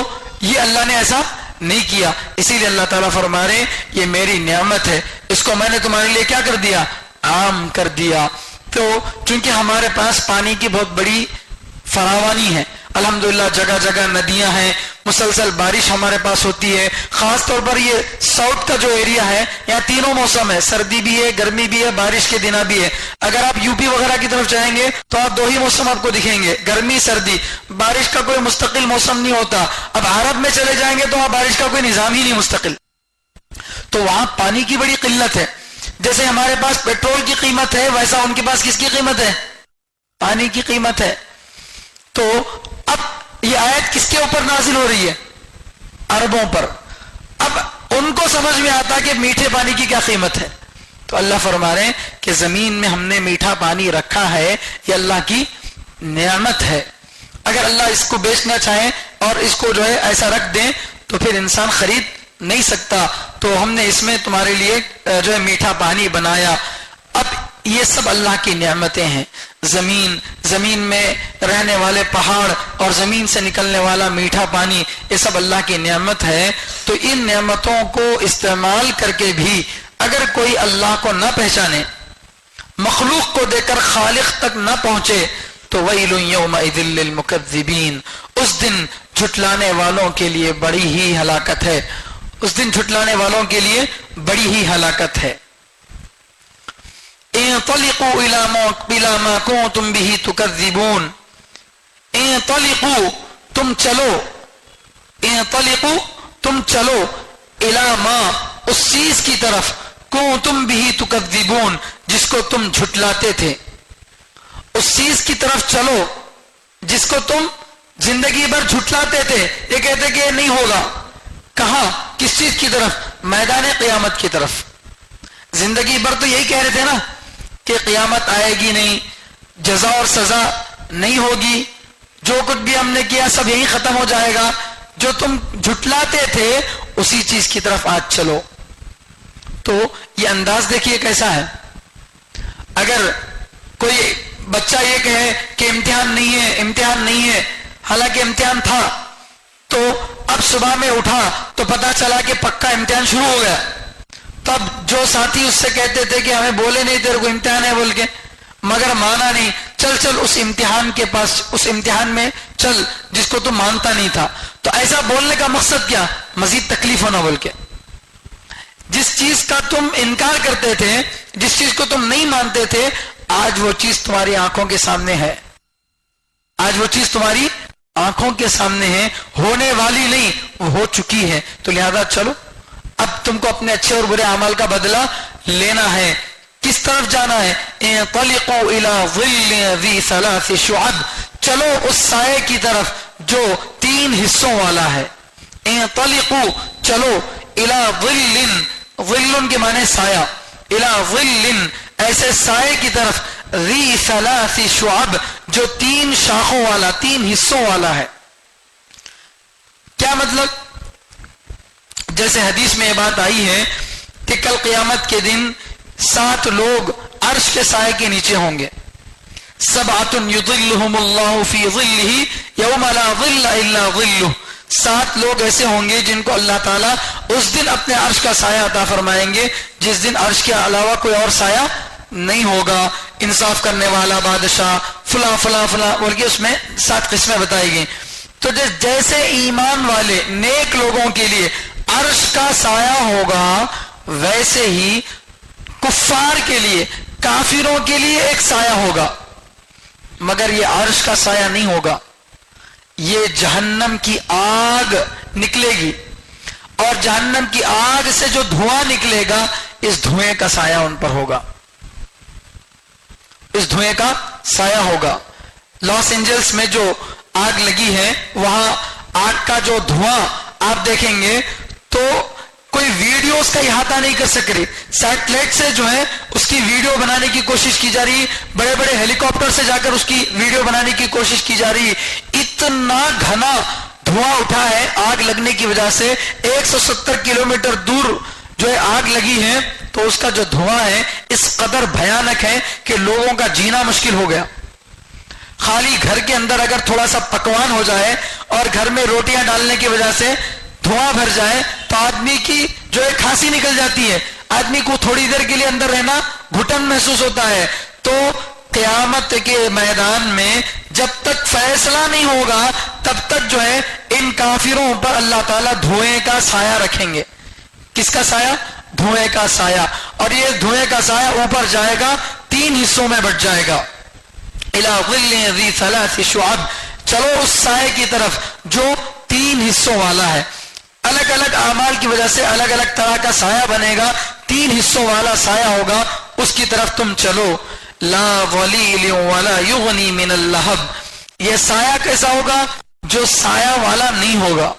یہ اللہ نے ایسا نہیں کیا. اسی لیے اللہ تعالیٰ فرما رہے یہ میری نعمت ہے, اس کو میں نے تمہارے لیے کیا کر دیا, عام کر دیا. تو چونکہ ہمارے پاس پانی کی بہت بڑی فراوانی ہے، الحمدللہ جگہ جگہ ندیاں ہیں، مسلسل بارش ہمارے پاس ہوتی ہے، خاص طور پر یہ ساؤتھ کا جو ایریا ہے یہاں تینوں موسم ہے، سردی بھی ہے، گرمی بھی ہے، بارش کے دنہ بھی ہے۔ اگر آپ یو پی وغیرہ کی طرف جائیں گے تو آپ 2 ہی موسم آپ کو دکھیں گے، گرمی سردی، بارش کا کوئی مستقل موسم نہیں ہوتا۔ اب عرب میں چلے جائیں گے تو وہاں بارش کا کوئی نظام ہی نہیں مستقل، تو وہاں پانی کی بڑی قلت ہے۔ جیسے ہمارے پاس پیٹرول کی قیمت ہے ویسا ان کے پاس کس کی قیمت ہے؟ پانی کی قیمت ہے۔ تو اب یہ آیت کس کے اوپر نازل ہو رہی ہے؟ عربوں پر۔ اب ان کو سمجھ میں آتا کہ میٹھے پانی کی کیا قیمت ہے، تو اللہ فرما رہے ہیں کہ زمین میں ہم نے میٹھا پانی رکھا ہے، یہ اللہ کی نعمت ہے۔ اگر اللہ اس کو بیچنا چاہیں اور اس کو جو ہے ایسا رکھ دیں تو پھر انسان خرید نہیں سکتا، تو ہم نے اس میں تمہارے لیے جو ہے میٹھا پانی بنایا۔ اب یہ سب اللہ کی نعمتیں ہیں، زمین میں رہنے والے پہاڑ اور زمین سے نکلنے والا میٹھا پانی، یہ سب اللہ کی نعمت ہے۔ تو ان نعمتوں کو استعمال کر کے بھی اگر کوئی اللہ کو نہ پہچانے، مخلوق کو دے کر خالق تک نہ پہنچے، تو ویل یومئذ للمکذبین، اس دن جھٹلانے والوں کے لیے بڑی ہی ہلاکت ہے، اس دن جھٹلانے والوں کے لیے بڑی ہی ہلاکت ہے۔ انطلقوا الى ما كنتم به تكذبون، انطلقوا تم چلو، انطلقوا تم چلو، الى ما اس چیز کی طرف، كنتم به تكذبون جس کو تم جھٹلاتے تھے، اس چیز کی طرف چلو جس کو تم زندگی بھر جھٹلاتے تھے، یہ کہتے کہ یہ نہیں ہوگا۔ کہاں؟ کس چیز کی طرف؟ میدان قیامت کی طرف۔ زندگی بھر تو یہی کہہ رہے تھے نا کہ قیامت آئے گی نہیں، جزا اور سزا نہیں ہوگی، جو کچھ بھی ہم نے کیا سب یہی ختم ہو جائے گا، جو تم جھٹلاتے تھے اسی چیز کی طرف آج چلو۔ تو یہ انداز دیکھیے کیسا ہے۔ اگر کوئی بچہ یہ کہے کہ امتحان نہیں ہے، امتحان نہیں ہے، حالانکہ امتحان تھا، تو اب صبح میں اٹھا تو پتا چلا کہ پکا امتحان شروع ہو گیا، تب جو ساتھی اس سے کہتے تھے کہ ہمیں بولے نہیں تیرے کو امتحان ہے بول کے، مگر مانا نہیں، چل اس امتحان کے پاس، اس امتحان میں چل جس کو تم مانتا نہیں تھا۔ تو ایسا بولنے کا مقصد کیا؟ مزید تکلیف ہونا بول کے۔ جس چیز کا تم انکار کرتے تھے، جس چیز کو تم نہیں مانتے تھے، آج وہ چیز تمہاری آنکھوں کے سامنے ہے، آج وہ چیز تمہاری آنکھوں کے سامنے ہے، ہونے والی نہیں، وہ ہو چکی ہے۔ تو لہذا چلو، اب تم کو اپنے اچھے اور برے اعمال کا بدلہ لینا ہے۔ کس طرف جانا ہے؟ انطلقوا الى ظل ذی ثلاث شعب، چلو اس سائے کی طرف جو 3 حصوں والا ہے۔ انطلقوا چلو، الى ظل، ظل کے معنی سایہ، الى ظل ایسے سائے کی طرف، ذی ثلاث شعب جو 3 شاخوں والا، 3 حصوں والا ہے۔ کیا مطلب؟ جیسے حدیث میں یہ بات آئی ہے کہ کل قیامت کے دن 7 لوگ عرش کے سائے کے نیچے ہوں گے، سبعۃ یظلھم اللہ فی ظلہ یوم لا ظل الا ظلہ، 7 لوگ ایسے ہوں گے جن کو اللہ تعالیٰ اس دن اپنے عرش کا سایہ عطا فرمائیں گے جس دن عرش کے علاوہ کوئی اور سایہ نہیں ہوگا۔ انصاف کرنے والا بادشاہ، فلاں فلاں فلاں بول کے اس میں 7 قسمیں بتائی گئی۔ تو جیسے ایمان والے نیک لوگوں کے لیے عرش کا سایہ ہوگا، ویسے ہی کفار کے لیے، کافروں کے لیے ایک سایہ ہوگا، مگر یہ عرش کا سایہ نہیں ہوگا، یہ جہنم کی آگ نکلے گی، اور جہنم کی آگ سے جو دھواں نکلے گا، اس دھوئیں کا سایہ ان پر ہوگا، اس دھوئیں کا سایہ ہوگا۔ لاس اینجلس میں جو آگ لگی ہے، وہاں آگ کا جو دھواں آپ دیکھیں گے تو کوئی ویڈیو اس کا احاطہ نہیں کر سک رہی، سیٹلائٹ سے جو ہے اس کی ویڈیو بنانے کی کوشش کی جا رہی، بڑے بڑے ہیلی کاپٹر سے جا کر اس کی ویڈیو بنانے کی کوشش کی جا رہی، اتنا گھنا دھواں اٹھا ہے آگ لگنے کی وجہ سے، 170 کلومیٹر دور جو ہے آگ لگی ہے، تو اس کا جو دھواں ہے اس قدر بھیانک ہے کہ لوگوں کا جینا مشکل ہو گیا۔ خالی گھر کے اندر اگر تھوڑا سا پکوان ہو جائے اور گھر میں روٹیاں ڈالنے کی وجہ سے دھواں بھر جائے تو آدمی کی جو ہے کھانسی نکل جاتی ہے، آدمی کو تھوڑی دیر کے لیے اندر رہنا گھٹن محسوس ہوتا ہے۔ تو قیامت کے میدان میں جب تک فیصلہ نہیں ہوگا تب تک جو ہے ان کافروں پر اللہ تعالیٰ دھوئیں کا سایہ رکھیں گے. کس کا سایہ؟ دھوئیں کا سایہ. اور یہ دھوئیں کا سایہ اوپر جائے گا، 3 حصوں میں بٹ جائے گا. الی ظل ذی 3 شعب، چلو اس سائے کی طرف جو 3 حصوں والا ہے. الگ الگ اعمال کی وجہ سے الگ الگ طرح کا سایہ بنے گا، 3 حصوں والا سایہ ہوگا، اس کی طرف تم چلو. لا ظلیل ولا یغنی من اللہب، یہ سایہ کیسا ہوگا؟ جو سایہ والا نہیں ہوگا.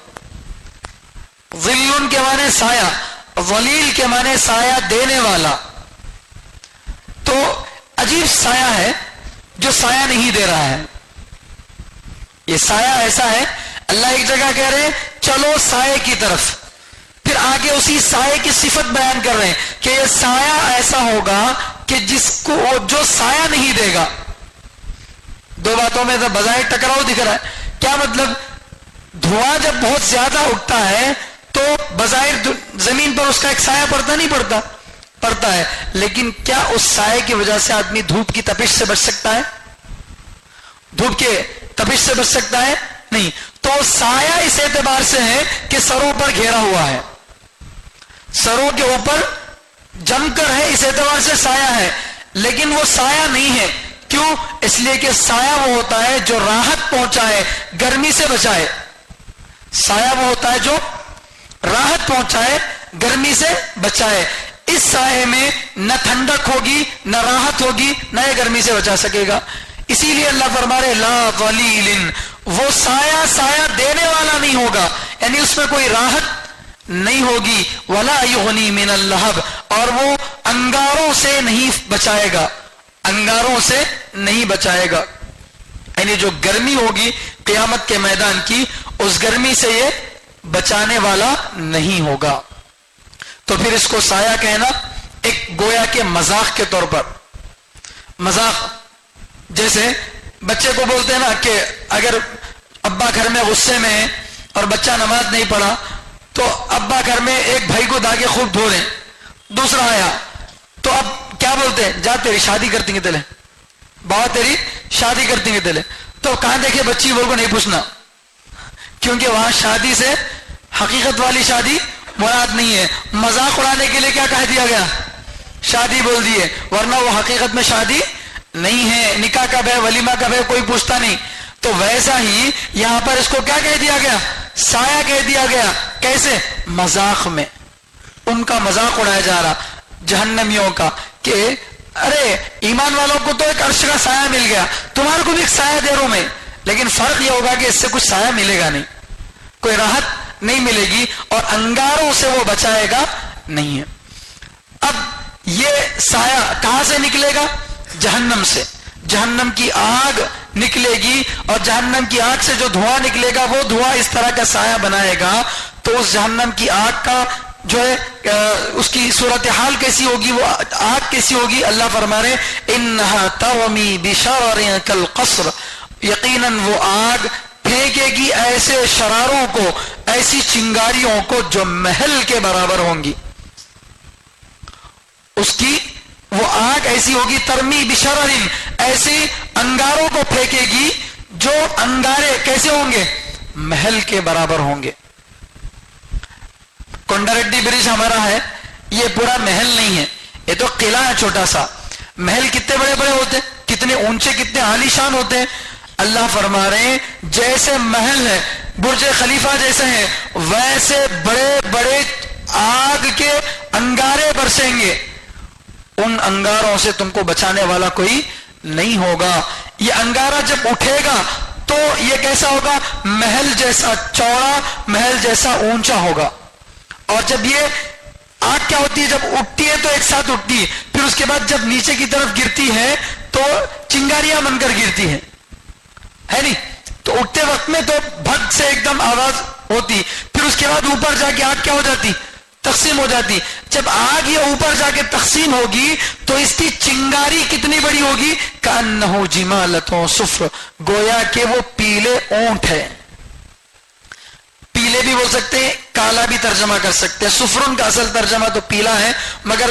ظل کے معنی سایہ، ظلیل کے معنی سایہ دینے والا. تو عجیب سایہ ہے جو سایہ نہیں دے رہا ہے. یہ سایہ ایسا ہے، اللہ ایک جگہ کہہ رہے ہیں چلو سائے کی طرف، پھر آگے اسی سائے کی صفت بیان کر رہے ہیں کہ یہ سایہ ایسا ہوگا کہ جس کو جو سایہ نہیں دے گا. 2 باتوں میں تو بظاہر ٹکراؤ دکھ رہا ہے. کیا مطلب؟ دھواں جب بہت زیادہ اٹھتا ہے تو بظاہر زمین پر اس کا ایک سایہ پڑتا نہیں پڑتا؟ پڑتا ہے. لیکن کیا اس سائے کی وجہ سے آدمی دھوپ کی تپش سے بچ سکتا ہے؟ دھوپ کے تپش سے بچ سکتا ہے؟ نہیں. تو سایہ اس اعتبار سے ہے کہ سروں پر گھیرا ہوا ہے، سروں کے اوپر جم کر ہے، اس اعتبار سے سایہ ہے. لیکن وہ سایہ نہیں ہے. کیوں؟ اس لیے کہ سایہ وہ ہوتا ہے جو راحت پہنچائے، گرمی سے بچائے. سایہ وہ ہوتا ہے جو راحت پہنچائے، گرمی سے بچائے. اس سائے میں نہ ٹھنڈک ہوگی، نہ راحت ہوگی، نہ یہ گرمی سے بچا سکے گا. اسی لیے اللہ فرما رہے لا ظلیل، وہ سایہ سایہ دینے والا نہیں ہوگا، یعنی اس میں کوئی راحت نہیں ہوگی. ولا یغنی من اللہب، اور وہ انگاروں سے نہیں بچائے گا، انگاروں سے نہیں بچائے گا. یعنی جو گرمی ہوگی قیامت کے میدان کی، اس گرمی سے یہ بچانے والا نہیں ہوگا. تو پھر اس کو سایہ کہنا ایک گویا کے مذاق کے طور پر، مذاق جیسے بچے کو بولتے ہیں نا کہ اگر ابا گھر میں غصے میں ہے اور بچہ نماز نہیں پڑھا تو ابا گھر میں ایک بھائی کو داغے خوب دھو رہے، دوسرا آیا تو اب کیا بولتے ہیں؟ جا تیری شادی کرتی ہیں تلے، بابا تیری شادی کرتی ہیں تلے. تو کہاں دیکھے بچی بول کو نہیں پوچھنا، کیونکہ وہاں شادی سے حقیقت والی شادی مراد نہیں ہے. مذاق اڑانے کے لیے کیا کہہ دیا گیا؟ شادی بول دیے، ورنہ وہ حقیقت میں شادی نہیں ہے. نکاح کب ہے، ولیمہ کب ہے، کوئی پوچھتا نہیں. تو ویسا ہی یہاں پر اس کو کیا کہہ دیا گیا؟ سایہ کہہ دیا گیا. کیسے؟ مذاق میں. ان کا مذاق اڑایا جا رہا جہنمیوں کا کہ ارے ایمان والوں کو تو ایک عرش کا سایہ مل گیا، تمہارے کو بھی ایک سایہ دے رہا ہوں میں، لیکن فرق یہ ہوگا کہ اس سے کچھ سایہ ملے گا نہیں، کوئی راحت نہیں ملے گی، اور انگاروں سے وہ بچائے گا نہیں ہے. اب یہ سایہ کہاں سے نکلے گا؟ جہنم سے. جہنم کی آگ نکلے گی، اور جہنم کی آگ سے جو دھواں نکلے گا وہ دھواں اس طرح کا سایہ بنائے گا. تو اس جہنم کی آگ کا جو ہے اس کی صورتحال کیسی ہوگی، وہ آگ کیسی ہوگی؟ اللہ فرما رہے انہا ترمی بشرر کالقصر، یقیناً وہ آگ پھینکے گی ایسے شراروں کو، ایسی چنگاریوں کو جو محل کے برابر ہوں گی. اس کی وہ آگ ایسی ہوگی، ترمی بشرر، ایسی انگاروں کو پھینکے گی جو انگارے کیسے ہوں گے؟ محل کے برابر ہوں گے. کونڈاریڈی برج ہمارا ہے، یہ پورا محل نہیں ہے، یہ تو قلعہ ہے چھوٹا سا. محل کتنے بڑے بڑے ہوتے ہیں، کتنے اونچے، کتنے عالی شان ہوتے ہیں. اللہ فرما رہے ہیں جیسے محل ہے، برج خلیفہ جیسے ہیں، ویسے بڑے بڑے آگ کے انگارے برسیں گے. ان انگاروں سے تم کو بچانے والا کوئی نہیں ہوگا. یہ انگارہ جب اٹھے گا تو یہ کیسا ہوگا؟ محل جیسا چوڑا، محل جیسا اونچا ہوگا. اور جب یہ آگ کیا ہوتی ہے، جب اٹھتی ہے تو ایک ساتھ اٹھتی ہے، پھر اس کے بعد جب نیچے کی طرف گرتی ہے تو چنگاریاں بن کر گرتی ہے نہیں؟ تو اٹھتے وقت میں تو بھگ سے ایک دم آواز ہوتی، پھر اس کے بعد اوپر جا کے آگ کیا ہو جاتی؟ تقسیم ہو جاتی. جب آگ یہ اوپر جا کے تقسیم ہوگی تو اس کی چنگاری کتنی بڑی ہوگی؟ کأنہ جمالۃ صفر، گویا کہ وہ پیلے اونٹ ہے. پیلے بھی بول سکتے ہیں، کالا بھی ترجمہ کر سکتے ہیں. صفرن کا اصل ترجمہ تو پیلا ہے، مگر